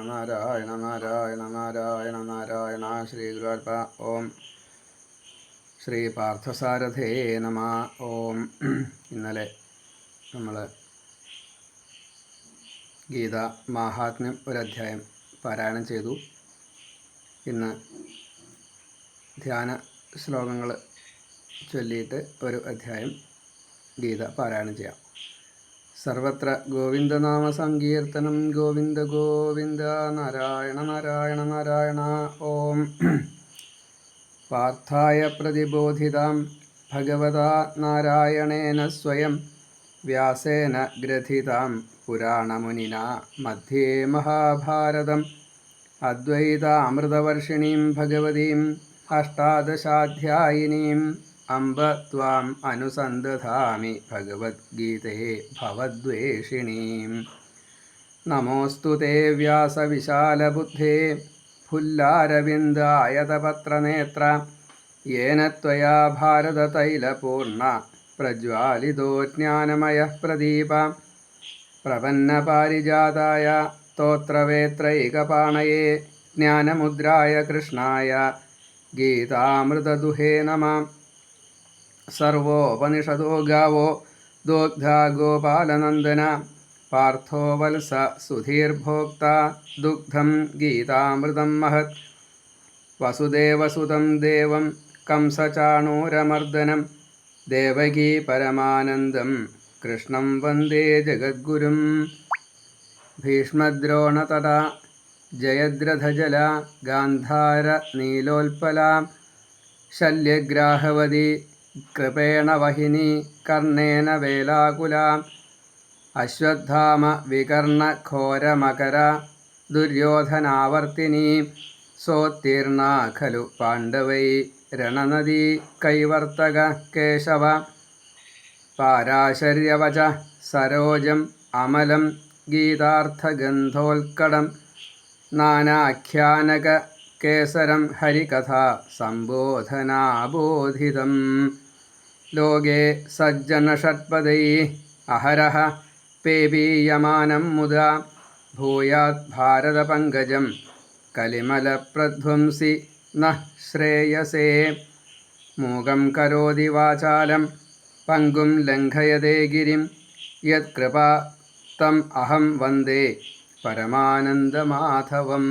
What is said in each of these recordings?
നാരായണ നാരായണ നാരായണ നാരായണ. ശ്രീ ഗുരുവായൂരപ്പ. ഓം ശ്രീ പാർത്ഥസാരഥേ നമ. ഓം. ഇന്നലെ നമ്മൾ ഗീത മാഹാത്മ്യം ഒരധ്യായം പാരായണം ചെയ്തു. ഇന്ന് ധ്യാന ശ്ലോകങ്ങൾ ചൊല്ലിയിട്ട് ഒരു അധ്യായം ഗീത പാരായണം ചെയ്യാം. സർവത്ര ഗോവിന്ദനാമ സങ്കീർത്തനം. ഗോവിന്ദ ഗോവിന്ദ നാരായണ നാരായണ നാരായണ. ഓം. പാർത്ഥായ പ്രതിബോധിതാം ഭഗവതാ നാരായണേന സ്വയം വ്യാസേന ഗ്രഥിതാം പുരാണമുനിനാ മധ്യേ മഹാഭാരതം അദ്വൈതാമൃതവർഷിണീം ഭഗവതീം അഷ്ടാദശാധ്യായിനീം അംബ ത്വാം അനുസന്ദധാമി ഭഗവദ്ഗീതേ ഭവദ്വേഷിണീം. നമോസ്തു തേ വ്യാസവിശാലബുദ്ധേ ഫുല്ലാരവിന്ദായതപത്രനേത്ര യേന ത്വയാ ഭാരതതൈലപൂർണ പ്രജ്വാലിതോ ജ്ഞാനമയഃ പ്രദീപ. പ്രപന്നപാരിജാതായ സ്തോത്രവേത്രൈകപാണയേ ജ്ഞാനമുദ്രായ കൃഷ്ണായ ഗീതാമൃതദുഹേ നമഃ. സർവോപനിഷദോ ഗാവോ ദോഗ്ധാ ഗോപാലനന്ദന പാർത്ഥോ വത്സ സുധീർഭോക്ത ദുഗ്ധം ഗീതാമൃതം മഹത്. വസുദേവസുതം ദേവം കംസചാണൂരമർദ്ദനം ദേവകീ പരമാനന്ദം കൃഷ്ണം വന്ദേ ജഗദ്ഗുരും. ഭീഷ്മദ്രോണതടാ ജയദ്രഥജല ഗാന്ധാര നീലോൽപല ശല്യഗ്രാഹവതി കൃപേണ വഹിനി കർണേന വേലാകുല. അശ്വത്ഥാമ വികർണ ഘോരമകര ദുര്യോധനാവർത്തിനി സോത്തീർണ ഖലു പാണ്ഡവൈ രണനദീ കൈവർത്തക കേശവ. പാരാശര്യവച സരോജം അമലം ഗീതാർത്ഥഗന്ധോൽക്കടം നാനാഖ്യാനക കേസരം ഹരികഥാ സംബോധനാബോധിതം. ലോകേ സജ്ജനഷട്പദൈ അഹരഹ പേപീയമാനം മുദാ ഭൂയാത് ഭാരതപങ്കജം കലിമലപ്രധ്വംസി നഃ ശ്രേയസേ. മൂകം കരോതി വാചാലം പങ്കും ലംഘയതേ ഗിരിം യത്കൃപാ തം അഹം വന്ദേ പരമാനന്ദമാധവം.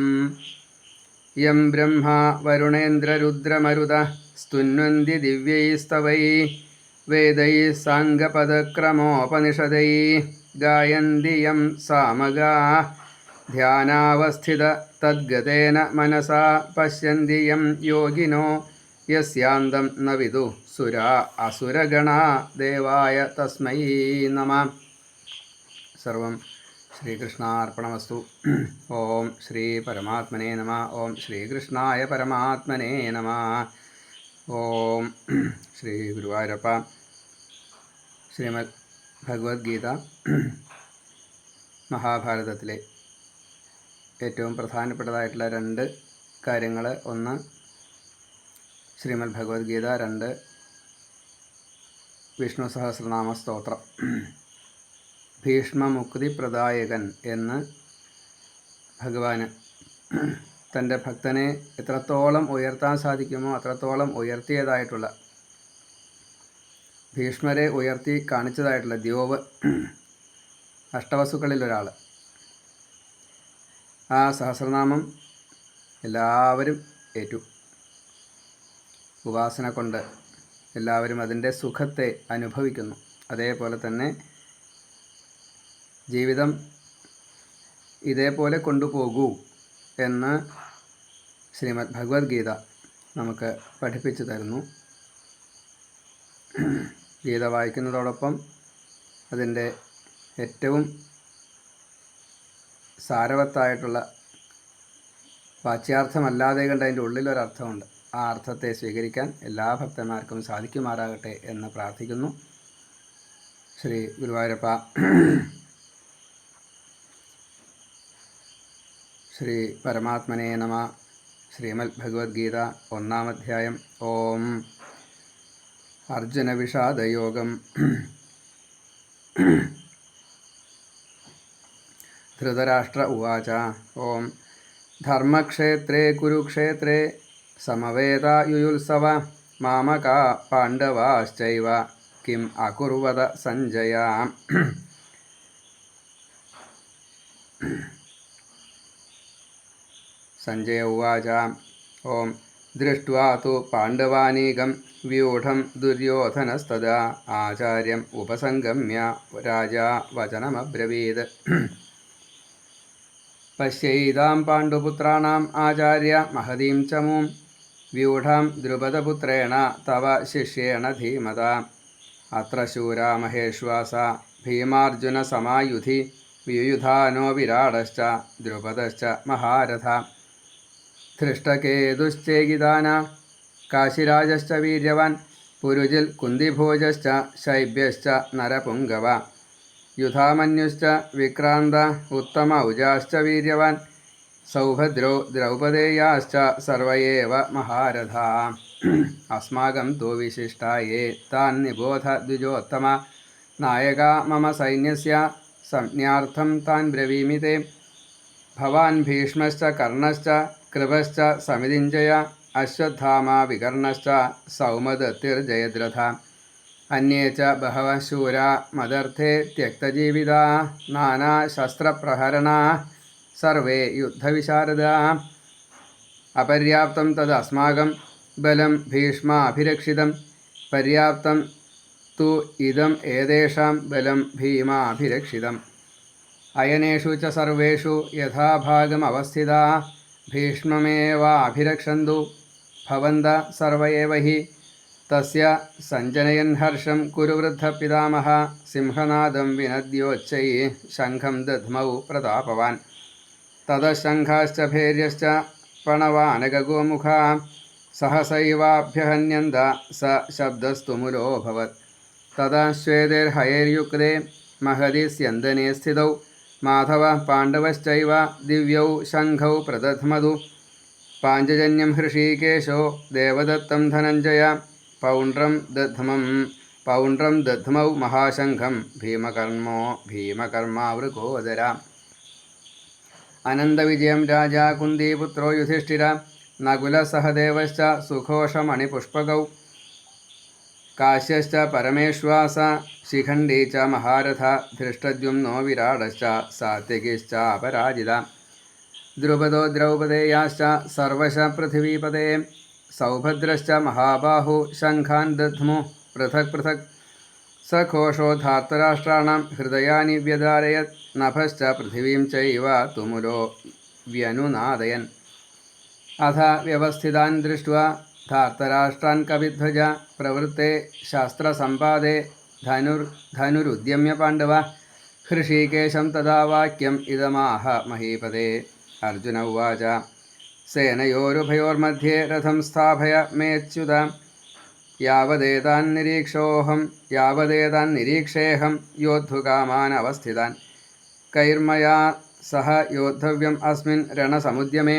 യം ബ്രഹ്മാ വരുണേന്ദ്രരുദ്രമരുത സ്തുന്വന്തി ദിവ്യൈസ്തവൈഃ വേദൈഃ സാംഗപദക്രമോപനിഷദൈഃ ഗായന്തി യം സാമഗാഃ. ധ്യാനാവസ്ഥിത തദ്ഗതേന മനസാ പശ്യന്തി യം യോഗിനോ യസ്യാന്തം ന വിദുഃ സുരാ അസുരഗണാ ദേവായ തസ്മൈ നമഃ. സർവം ശ്രീകൃഷ്ണാർപ്പണമസ്തു. ഓം ശ്രീ പരമാത്മനേ നമഃ. ഓം ശ്രീകൃഷ്ണായ പരമാത്മനേ നമഃ. ഓം ശ്രീ ഗുരുവായൂരപ്പ. ശ്രീമദ് ഭഗവത്ഗീത മഹാഭാരതത്തിലെ ഏറ്റവും പ്രധാനപ്പെട്ടതായിട്ടുള്ള രണ്ട് കാര്യങ്ങൾ. ഒന്ന് ശ്രീമദ് ഭഗവത്ഗീത, രണ്ട് വിഷ്ണു സഹസ്രനാമ സ്തോത്രം. ഭീഷ്മമുക്തിപ്രദായകൻ എന്ന് ഭഗവാന് തൻ്റെ ഭക്തനെ എത്രത്തോളം ഉയർത്താൻ സാധിക്കുമോ അത്രത്തോളം ഉയർത്തിയതായിട്ടുള്ള, ഭീഷ്മരെ ഉയർത്തി കാണിച്ചതായിട്ടുള്ള ദ്യോവ്, അഷ്ടവസുക്കളിലൊരാൾ. ആ സഹസ്രനാമം എല്ലാവരും ഏറ്റു. ഉപാസന കൊണ്ട് എല്ലാവരും അതിൻ്റെ സുഖത്തെ അനുഭവിക്കുന്നു. അതേപോലെ തന്നെ ജീവിതം ഇതേപോലെ കൊണ്ടുപോകൂ എന്ന് ശ്രീമദ് ഭഗവത്ഗീത നമുക്ക് പഠിപ്പിച്ചു തരുന്നു. ഗീത വായിക്കുന്നതോടൊപ്പം അതിൻ്റെ ഏറ്റവും സാരവത്തായിട്ടുള്ള വാച്യാർത്ഥമല്ലാതെ കണ്ട് അതിൻ്റെ ഉള്ളിലൊരർത്ഥമുണ്ട്. ആ അർത്ഥത്തെ സ്വീകരിക്കാൻ എല്ലാ ഭക്തന്മാർക്കും സാധിക്കുമാറാകട്ടെ എന്ന് പ്രാർത്ഥിക്കുന്നു. ശ്രീ ഗുരുവായൂരപ്പ. ശ്രീ പരമാത്മനേ നമഃ. ശ്രീമദ് ഭഗവത്ഗീത ഒന്നാം അധ്യായം. ഓം. അർജുന വിഷാദയോഗം. ധൃതരാഷ്ട്ര ഉവാച. ഓം ധർമ്മക്ഷേത്രേ കുരുക്ഷേത്രേ സമവേതായുയുത്സവ മാമകാ പാണ്ഡവാശ്ചൈവ കിം അകുർവത സഞ്ജയ. സഞ്ജയ ഉവാച ഓം ദൃഷ്ട്വാ തു പാണ്ഡവാനീകം വ്യൂഢം ദുര്യോധനസ്തദാ ആചാര്യം ഉപസംഗമ്യ രാജാ വചനമബ്രവീത്. പശ്യൈതാം പാണ്ഡുപുത്രാണാം ആചാര്യ മഹതീം ചമൂം വ്യൂഢാം ദ്രുപദപുത്രേണ തവ ശിഷ്യേണ ധീമതാ. അത്ര ശൂരാ മഹേശ്വാസ ഭീമാർജുനസമായുധി വിയുധാനോ വിരാടശ്ച ദ്രുപദശ്ച മഹാരഥ. ധൃഷ്ടകേതുശ്ചേകിതാന കാശിരാജശ്ച വീര്യവാൻ പുരുജിൽ കുന്തിഭോജശ്ച ശൈബ്യശ്ച നരപുംഗവ. യുധാമന്യുശ്ച വിക്രാന്ത ഉത്തമ ഔജാശ്ച വീര്യവാൻ സൗഭദ്രോ ദ്രൗപദേയാശ്ച സർവയേവ മഹാരഥാ. അസ്മാകം തോ വിശിഷ്ടായേ താൻ നിബോധ ദ്വിജോത്തമ നായകാ മമ സൈന്യസ്യ സംജ്ഞാർത്ഥം താൻ ബ്രവീമി തേ. ഭവാൻ ഭീഷ്മശ്ച കർണശ്ച കൃപശ്ച സമിതിഞ്ജയ അശ്വത്ഥാമ വികർണശ്ച സൗമദത്തിർജയദ്രഥ. അന്യേ ച ബഹവഃ ശൂരാ മദർത്ഥേ ത്യക്തജീവിതാ നാനാശസ്ത്രപ്രഹരണാ സർവേ യുദ്ധവിശാരദാ. അപര്യാപ്തം തദസ്മാകം ബലം ഭീഷ്മാഭിരക്ഷിതം പര്യാപ്തം തു ഇദം ഏതേഷാം ബലം ഭീമാഭിരക്ഷിതം. അയനേഷു ച സർവേഷു യഥാഭാഗമവസ്ഥിതാ ഭീഷ്മമേവാഭിരക്ഷന്തു ഭവന്ത സർവ ഏവ ഹി. തസ്യ സഞ്ജനയൻ ഹർഷം കുരു വൃദ്ധപിതാമഹ സിംഹനാദം വിനദ്യോച്ചൈ ശംഖം ദധ്മൗ പ്രതാപവാൻ. തതശംഖാശ്ച ഭേര്യശ്ച പണവാനഗോമുഖാ സഹസൈവാഭ്യഹന്യന്ത സ ശബ്ദസ്തുമുലോഭവത്. തഥാ ശ്വേതൈർഹയൈർയുക്തേ മഹതി സ്യന്ദനേ സ്ഥിതൗ മാധവ പാണ്ഡവശ്ചൈവ ദിവ്യൗ ശംഖൗ പ്രദധ്മതു. പാഞ്ചജന്യം ഹൃഷീകേശോ ദേവദത്തം ധനഞ്ജയ പൗണ്ഡ്രം ദധ്മൗ മഹാശംഖം ഭീമകർമാവൃകോദര. അനന്തവിജയം രാജാ കുന്തിപുത്രോ യുധിഷ്ഠിര നകുലസഹദേവശ്ച സുഘോഷമണിപുഷ്പകൗ കാശ്യശ്ച പരമേശ്വാസ ശിഖണ്ഡീ ച മഹാരഥ ധൃഷ്ടദ്യുമ്നോ വിരാടശ്ച സാത്വികിശ്ച അപരാജിത. ദ്രുപദോ ദ്രൗപദേയാശ്ച സർവശ പൃഥിവീപതേ സൗഭദ്രശ്ച മഹാബാഹു ശംഖാൻ ദധ്മു പൃഥക് പൃഥക്. സഘോഷോ ധാർത്തരാഷ്ട്രാണാം ഹൃദയാനി വ്യധാരയത് നഭശ്ച പൃഥിവീം ചൈവ തുമുലോ വ്യനുനാദയൻ. അഥ വ്യവസ്ഥിതാൻ ദൃഷ്ട്വാ ധാർത്തരാഷ്ട്രാൻ കവിധ്വജ പ്രവൃത്തെ ശാസ്ത്രസമ്പാദേ ധനുരുദ്യമ്യ പാണ്ഡവ. ഹൃഷീകേശം തഥാ വാക്യം ഇദമാഹ മഹീപതേ. അർജുന ഉവാച സേനയോരുഭയോർमध्ये രഥം സ്ഥാപയ മേച്യുത. യാവദേതാൻ നിരീക്ഷേഹം യോദ്ധുകാമാൻ അവസ്ഥിതാൻ. കൈർമയാ സഹ യോദ്ധവ്യം അസ്മിൻ രണസമുദ്യമേ.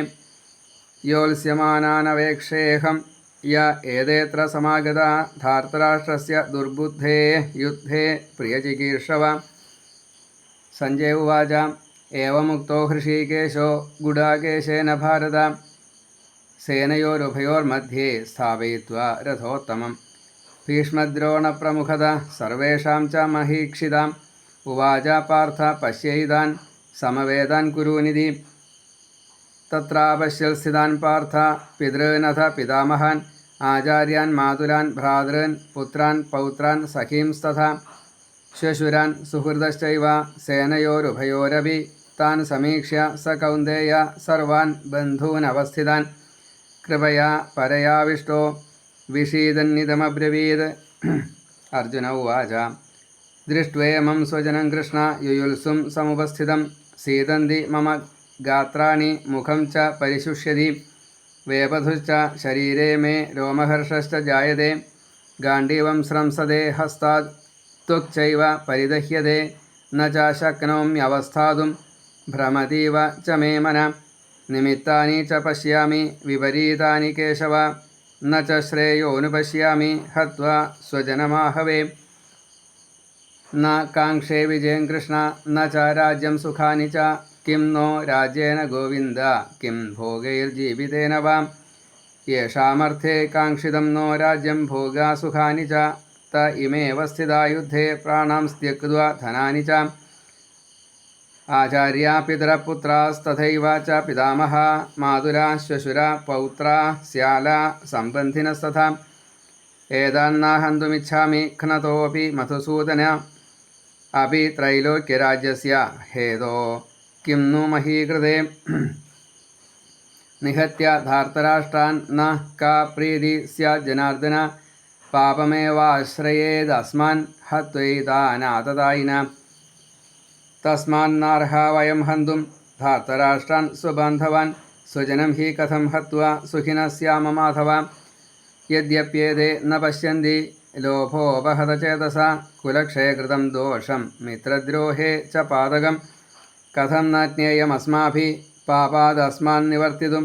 യോത്സ്യമാനാനവേക്ഷേഹം യ ഏതേത്ര സമാഗതാ ധാർത്തരാഷ്ട്രസ്യ ദുർബുദ്ധേ യുദ്ധേ പ്രിയചികീർഷവ. സഞ്ജയ ഉവാച ഏവമുക്തോ ഹൃഷീകേശോ ഗുഡാകേശേന ഭാരത സേനയോരുഭയോർमध्ये സ്ഥാപയിത്വാ രഥോത്തമം. ഭീഷ്മദ്രോണപ്രമുഖത സർവേഷാം ച മഹീക്ഷിതാം. ഉവാച പാർത്ഥ പശ്യൈതാൻ സമവേതാൻ കുരൂനിധി. തത്രാപശ്യൽ സ്ഥിതാൻ പാർത്ഥ പിതॄനഥ പിതാമഹാൻ ആചാര്യാൻ മാതുലാൻ ഭ്രാതॄൻ പുത്രാൻ പൗത്രാൻ സഖീംസ്തഥാ. ശ്വശുരാൻ സുഹൃദശ്ചൈവ സേനയോരുഭയോരപി താൻ സമീക്ഷ്യ സ കൗന്ദേയ സർവാൻ ബന്ധൂനവസ്ഥിതാൻ. കൃപയാ പരയാവിഷ്ടോ വിഷീദന്നിതമബ്രവീത്. അർജുന ഉവാച ദൃഷ്ട്വേമം സ്വജനം കൃഷ്ണ യുയുത്സും സമുപസ്ഥിതം സീദന്തി മമ ഗാത്രാണി മുഖം ച പരിശുഷ്യതി. വേപധുശ്ച ശരീരേ മേ രോമഹർഷശ്ച ജായതേ. ഗാണ്ഡീവം സ്രംസതേ ഹസ്താദ് ത്വക്ചൈവ പരിദഹ്യതേ. ന ച ശക്നോമ്യവസ്ഥാതും ഭ്രമതീവ ച മേ മന. നിമിത്താനി ച പശ്യാമി വിപരീതാനി കേശവ. ന ച ശ്രേയോനുപശ്യാമി ഹത്വാ സ്വജനമാഹവേ. ന കാംക്ഷേ വിജയം കൃഷ്ണ ന ച രാജ്യം സുഖാനി ച കിം നോ രാജ്യേന ഗോവിന്ദ കിം ഭോഗൈർജീവിതേന വാം യേഷാമർത്ഥേ കാംക്ഷിതം നോ രാജ്യം ഭോഗാസുഖാനി ച ത ഇമേവ സ്ഥിതാ യുദ്ധേ പ്രാണാം ത്യക്ത്വാ ധനാനി ച ആചാര്യാ പിതരപുത്രാസ്തഥൈവ ച പിതാമഹാ മാതുരാ ശ്വശുരാ പൗത്രാ സ്യാലാ സംബന്ധിനസ്തഥാ ഏതാന്നാഹന്തുമിച്ഛാമി ഘ്നതോപി മധുസൂദന അപി ത്രൈലോക്യരാജ്യസ്യ ഹേതോ കിം नु മഹീകൃതേ നിഹത്യ ധാർത്തരാഷ്ട്രാൻ ന കാ പ്രീതി സ്യാത് ജനാർദ്ദന പാപമേവാശ്രയേദസ്മാൻ ഹത്വൈതാനാതതായിന തസ്മാന്നാർഹാ വയം ഹന്തും ധാർത്തരാഷ്ട്രാൻ സ്വബാന്ധവാൻ സ്വജനം ഹി കഥം ഹത്വാ സുഖിനഃ സ്യാമ മാധവ യദ്യപ്യേതേ ന പശ്യന്തി ലോഭോപഹതചേതസ കുലക്ഷയകൃതം ദോഷം മിത്രദ്രോഹേ ച പാതകം കഥം ന ജ്ഞേയമസ്മാഭിः പാപാദസ്മാൻ നിവർത്തിതും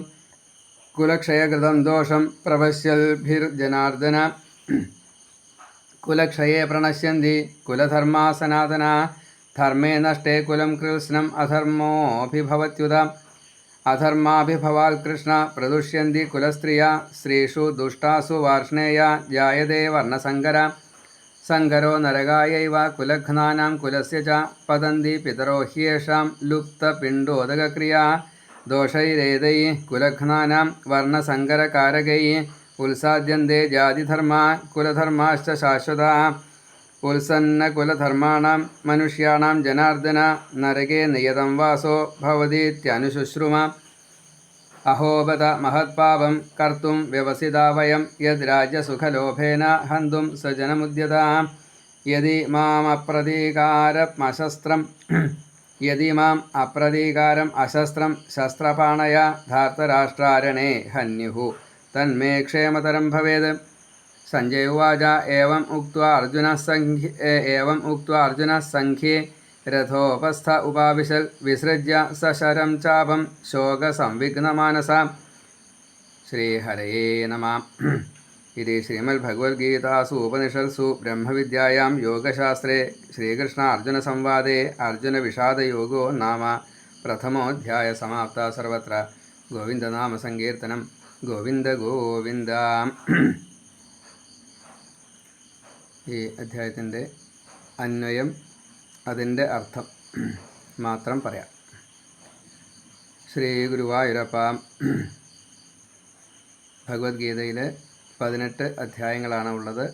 കുലക്ഷയകൃതം ദോഷം പ്രപശ്യൽഭിർജനാർദ്ദന കുലക്ഷയേ പ്രണശ്യന്തി കുലധർമാ സനാതനാ ധർമ്മേ നഷ്ടേ കുലം കൃത്സ്നം അധർമ്മോഭിഭവത്യുത അധർമാഭിഭവാൽ കൃഷ്ണ പ്രദുഷ്യന്തി കുലസ്ത്രീയ സ്ത്രീഷു ദുഷ്ടാസു വാർഷ്ണേയ ജായതേ വർണ്ണസങ്കര സങ്കരോ നരകായൈവ കുലഘ്നാനാം കുലസ്യ ച പതന്തി പിതരോ ഹ്യേഷാം ലുപ്തപിണ്ഡോദകക്രിയാ ദോഷൈരേതൈ കുലഘ്നാനാം വർണ്ണസങ്കരകാരകൈ ഉത്സാദ്യന്തേ ജാതിധർമാ കുലധർമാശ്ച ശാശ്വതാ ഉത്സന്നകുലധർമാണാം മനുഷ്യാണാം ജനാർദ്ദന നരകേ നിയതം വാസോ ഭവതീത്യനുശുശ്രുമ അഹോബത മഹത്പാപം കർത്തും വ്യവസിതാ വയം യദ് രാജ്യസുഖലോഭേന ഹന്തും സ്വജനമുദ്യതാ യദി മാം അപ്രതീകാരം അശസ്ത്രം ശസ്ത്രപാണയ ധാർത്തരാഷ്ട്രാരണേ ഹന്യുഃ തന്മേ ക്ഷേമതരം ഭവേത് സഞ്ജയ ഉവാച ഏവം ഉക്ത്വാ അർജുനഃ സംഖ്യേ രഥോപസ്ഥ ഉപാവിശൽ വിസൃജ്യ സശരം ചാപം ശോകസംവിഘ്നമാനസ ശ്രീഹരയേ നമഃ. ഇത് ശ്രീമദ്ഭഗവത്ഗീതാസു ഉപനിഷത്സു ബ്രഹ്മവിദ്യായാം യോഗശാസ്ത്രേ ശ്രീകൃഷ്ണാർജുനസംവാദേ അർജുനവിഷാദയോഗോ നാമ പ്രഥമോऽധ്യായ സമാപ്ത. സർവത്ര ഗോവിന്ദനാമസങ്കീർത്തനം. ഗോവിന്ദ ഗോവിന്ദ. ഈ അധ്യായത്തിൻ്റെ അന്വയം, അതിൻ്റെ അർത്ഥം മാത്രം പറയാം. ശ്രീ ഗുരുവായൂരപ്പ. ഭഗവത്ഗീതയിൽ 18 അധ്യായങ്ങളാണ് ഉള്ളത്.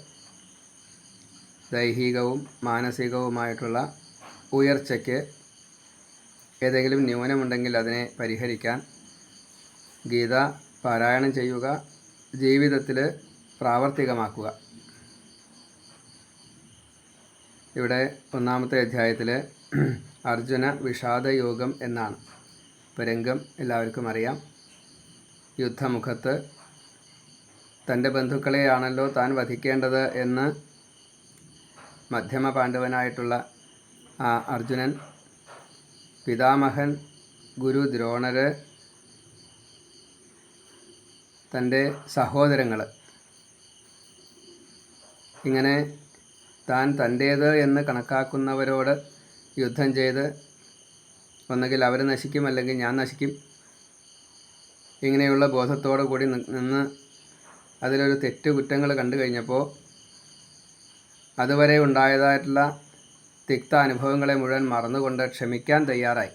ദൈഹികവും മാനസികവുമായിട്ടുള്ള ഉയർച്ചയ്ക്ക് ഏതെങ്കിലും ന്യൂനമുണ്ടെങ്കിൽ അതിനെ പരിഹരിക്കാൻ ഗീത പാരായണം ചെയ്യുക, ജീവിതത്തിൽ പ്രാവർത്തികമാക്കുക. ഇവിടെ 1-ാമത്തെ അധ്യായത്തിൽ അർജുന വിഷാദയോഗം എന്നാണ്. ഇപ്പോൾ രംഗം എല്ലാവർക്കും അറിയാം. യുദ്ധമുഖത്ത് തൻ്റെ ബന്ധുക്കളെയാണല്ലോ താൻ വധിക്കേണ്ടത് എന്ന് മധ്യമ പാണ്ഡവനായിട്ടുള്ള ആ അർജുനൻ, പിതാമഹൻ ഗുരു ദ്രോണര്, തൻ്റെ സഹോദരങ്ങൾ, ഇങ്ങനെ താൻ തൻ്റേത് എന്ന് കണക്കാക്കുന്നവരോട് യുദ്ധം ചെയ്ത് ഒന്നുകിൽ അവർ നശിക്കും, അല്ലെങ്കിൽ ഞാൻ നശിക്കും, ഇങ്ങനെയുള്ള ബോധത്തോടു കൂടി നിന്ന് അതിലൊരു കുറ്റങ്ങൾ കണ്ടു കഴിഞ്ഞപ്പോൾ അതുവരെ ഉണ്ടായതായിട്ടുള്ള തിക്ത അനുഭവങ്ങളെ മുഴുവൻ മറന്നുകൊണ്ട് ക്ഷമിക്കാൻ തയ്യാറായി.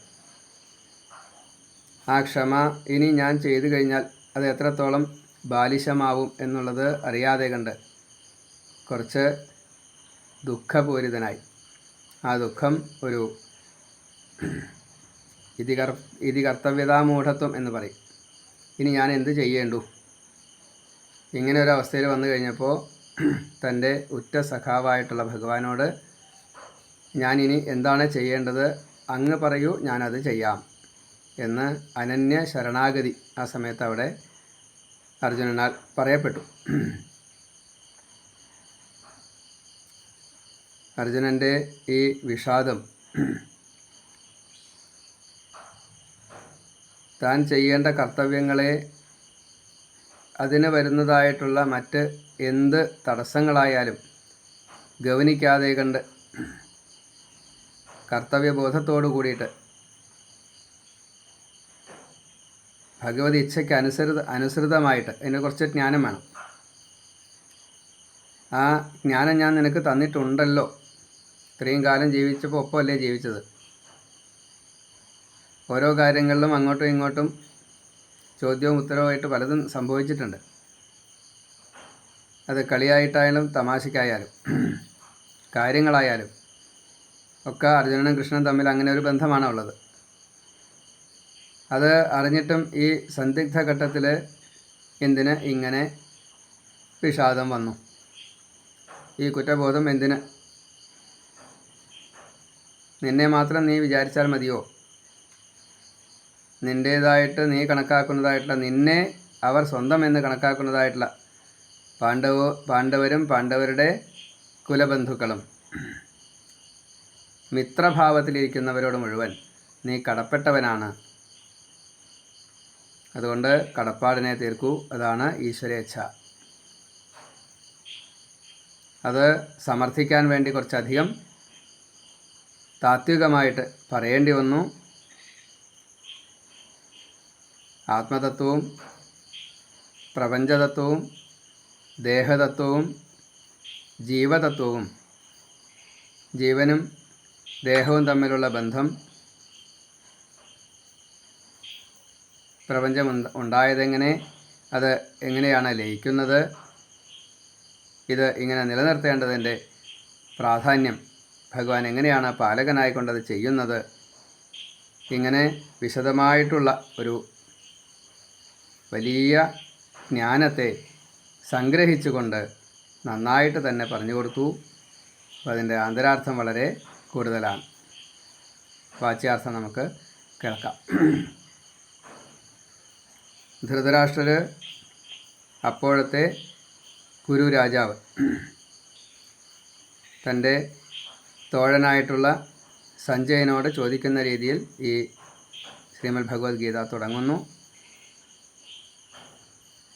ആ ക്ഷമ ഇനി ഞാൻ ചെയ്തു കഴിഞ്ഞാൽ അത് എത്രത്തോളം ബാലിശമാവും എന്നുള്ളത് അറിയാതെ കണ്ട് കുറച്ച് ദുഃഖപൂരിതനായി. ആ ദുഃഖം ഒരു ഇതി കർത്തവ്യതാമൂഢത്വം എന്ന് പറയും. ഇനി ഞാൻ എന്ത് ചെയ്യേണ്ടു? ഇങ്ങനെ ഒരു അവസ്ഥയിൽ വന്നു കഴിഞ്ഞപ്പോൾ തൻ്റെ ഉറ്റ സഖാവായിട്ടുള്ള ഭഗവാനോട് ഞാനിനി എന്താണ് ചെയ്യേണ്ടത്, അങ്ങ് പറയൂ, ഞാനത് ചെയ്യാം എന്ന് അനന്യ ശരണാഗതി ആ സമയത്ത് അവിടെ അർജുനനാൽ പറയപ്പെട്ടു. അർജുനൻ്റെ ഈ വിഷാദം താൻ ചെയ്യേണ്ട കർത്തവ്യങ്ങളെ, അതിന് വരുന്നതായിട്ടുള്ള മറ്റ് എന്ത് തടസ്സങ്ങളായാലും ഗൗനിക്കാതെ കണ്ട് കർത്തവ്യബോധത്തോടു കൂടിയിട്ട് ഭഗവത് ഇച്ഛയ്ക്ക് അനുസൃതമായിട്ട് അതിന് കുറച്ച് ജ്ഞാനം വേണം. ആ ജ്ഞാനം ഞാൻ നിനക്ക് തന്നിട്ടുണ്ടല്ലോ. ഇത്രയും കാലം ജീവിച്ചപ്പോൾ ഒപ്പമല്ലേ ജീവിച്ചത്. ഓരോ കാര്യങ്ങളിലും അങ്ങോട്ടും ഇങ്ങോട്ടും ചോദ്യവും ഉത്തരവുമായിട്ട് പലതും സംഭവിച്ചിട്ടുണ്ട്. അത് കളിയായിട്ടായാലും തമാശയ്ക്കായാലും കാര്യങ്ങളായാലും ഒക്കെ അർജുനനും കൃഷ്ണനും തമ്മിൽ അങ്ങനെ ഒരു ബന്ധമാണ് ഉള്ളത്. അത് അറിഞ്ഞിട്ടും ഈ സന്ദിഗ്ധ ഘട്ടത്തിൽ എന്തിന് ഇങ്ങനെ വിഷാദം വന്നു? ഈ കുറ്റബോധം എന്തിന്? നിന്നെ മാത്രം നീ വിചാരിച്ചാൽ മതിയോ? നിൻ്റേതായിട്ട് നീ കണക്കാക്കുന്നതായിട്ടുള്ള, നിന്നെ അവർ സ്വന്തം എന്ന് കണക്കാക്കുന്നതായിട്ടുള്ള പാണ്ഡവരും പാണ്ഡവരുടെ കുലബന്ധുക്കളും മിത്രഭാവത്തിലിരിക്കുന്നവരോട് മുഴുവൻ നീ കടപ്പെട്ടവനാണ്. അതുകൊണ്ട് കടപ്പാടിനെ തീർക്കൂ. അതാണ് ഈശ്വരേച്ഛ. അത് സമർത്ഥിക്കാൻ വേണ്ടി കുറച്ചധികം താത്വികമായിട്ട് പറയേണ്ടി വന്നു. ആത്മതത്വവും പ്രപഞ്ചതത്വവും ദേഹതത്വവും ജീവതത്വവും, ജീവനും ദേഹവും തമ്മിലുള്ള ബന്ധം, പ്രപഞ്ചം ഉണ്ടായതെങ്ങനെ, അത് എങ്ങനെയാണ് ലയിക്കുന്നത്, ഇത് ഇങ്ങനെ നിലനിർത്തേണ്ടതിൻ്റെ പ്രാധാന്യം, ഭഗവാൻ എങ്ങനെയാണ് പാലകനായിക്കൊണ്ടത് ചെയ്യുന്നത്, ഇങ്ങനെ വിശദമായിട്ടുള്ള ഒരു വലിയ ജ്ഞാനത്തെ സംഗ്രഹിച്ചുകൊണ്ട് നന്നായിട്ട് തന്നെ പറഞ്ഞു കൊടുത്തു. അപ്പോൾ അതിൻ്റെ ആന്തരാർത്ഥം വളരെ കൂടുതലാണ്. വാച്യാർത്ഥം നമുക്ക് കേൾക്കാം. ധൃതരാഷ്ട്രർ അപ്പോഴത്തെ കുരു രാജാവ് തൻ്റെ തോഴനായിട്ടുള്ള സഞ്ജയനോട് ചോദിക്കുന്ന രീതിയിൽ ഈ ശ്രീമദ് ഭഗവത്ഗീത തുടങ്ങുന്നു.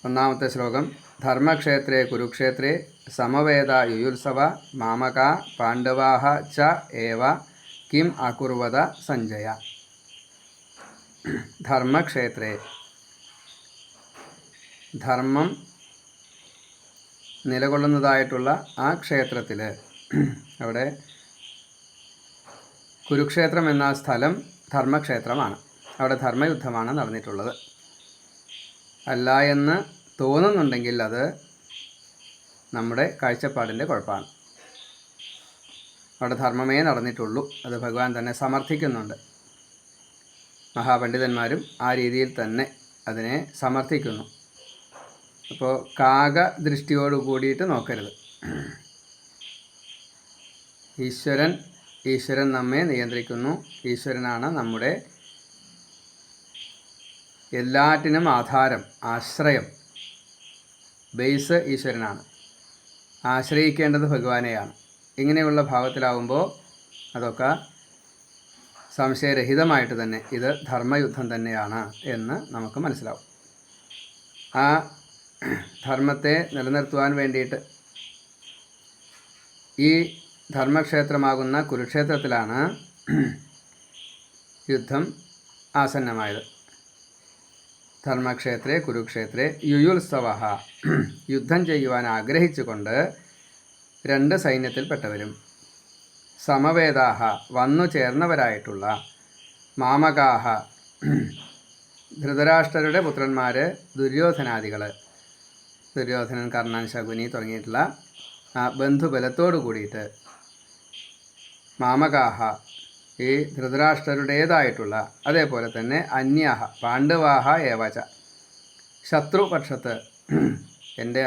ഒന്നാമത്തെ ശ്ലോകം: ധർമ്മക്ഷേത്രേ കുരുക്ഷേത്രേ സമവേദ യുയുത്സവ മാമക പാണ്ഡവാഹ ച ഏവ കിം അകുർവത സഞ്ജയ. ധർമ്മക്ഷേത്രേ, ധർമ്മം നിലകൊള്ളുന്നതായിട്ടുള്ള ആ ക്ഷേത്രത്തിൽ, അവിടെ കുരുക്ഷേത്രം എന്ന സ്ഥലം ധർമ്മക്ഷേത്രമാണ്. അവിടെ ധർമ്മയുദ്ധമാണ് നടന്നിട്ടുള്ളത്. അല്ല എന്ന് തോന്നുന്നുണ്ടെങ്കിൽ അത് നമ്മുടെ കാഴ്ചപ്പാടിൻ്റെ കുഴപ്പമാണ്. അവിടെ ധർമ്മമേ നടന്നിട്ടുള്ളൂ. അത് ഭഗവാൻ തന്നെ സമർത്ഥിക്കുന്നുണ്ട്. മഹാപണ്ഡിതന്മാരും ആ രീതിയിൽ തന്നെ അതിനെ സമർത്ഥിക്കുന്നു. അപ്പോൾ കാകദൃഷ്ടിയോട് കൂടിയിട്ട് നോക്കരുത്. ഈശ്വരൻ നമ്മെ നിയന്ത്രിക്കുന്നു. ഈശ്വരനാണ് നമ്മുടെ എല്ലാറ്റിനും ആധാരം, ആശ്രയം, ബേസ് ഈശ്വരനാണ്. ആശ്രയിക്കേണ്ടത് ഭഗവാനെയാണ്. ഇങ്ങനെയുള്ള ഭാവത്തിലാവുമ്പോൾ അതൊക്കെ സംശയരഹിതമായിട്ട് തന്നെ ഇത് ധർമ്മയുദ്ധം തന്നെയാണ് എന്ന് നമുക്ക് മനസ്സിലാവും. ആ ധർമ്മത്തെ നിലനിർത്തുവാൻ വേണ്ടിയിട്ട് ഈ ധർമ്മക്ഷേത്രമാകുന്ന കുരുക്ഷേത്രത്തിലാണ് യുദ്ധം ആസന്നമായത്. ധർമ്മക്ഷേത്രേ കുരുക്ഷേത്രേ യുയുത്സവ, യുദ്ധം ചെയ്യുവാൻ ആഗ്രഹിച്ചുകൊണ്ട് രണ്ട് സൈന്യത്തിൽപ്പെട്ടവരും, സമവേദാഹ, വന്നു ചേർന്നവരായിട്ടുള്ള, മാമകാഹ, ധൃതരാഷ്ട്രരുടെ പുത്രന്മാർ, ദുര്യോധനാദികൾ, ദുര്യോധനൻ, കർണൻ, ശകുനി തുടങ്ങിയിട്ടുള്ള ആ ബന്ധുബലത്തോടു കൂടിയിട്ട്, മാമകാഹ, ഈ ധൃതരാഷ്ട്രരുടേതായിട്ടുള്ള, അതേപോലെ തന്നെ അന്യാഹ പാണ്ഡവാഹ ഏവച, ശത്രുപക്ഷത്ത് എൻ്റെ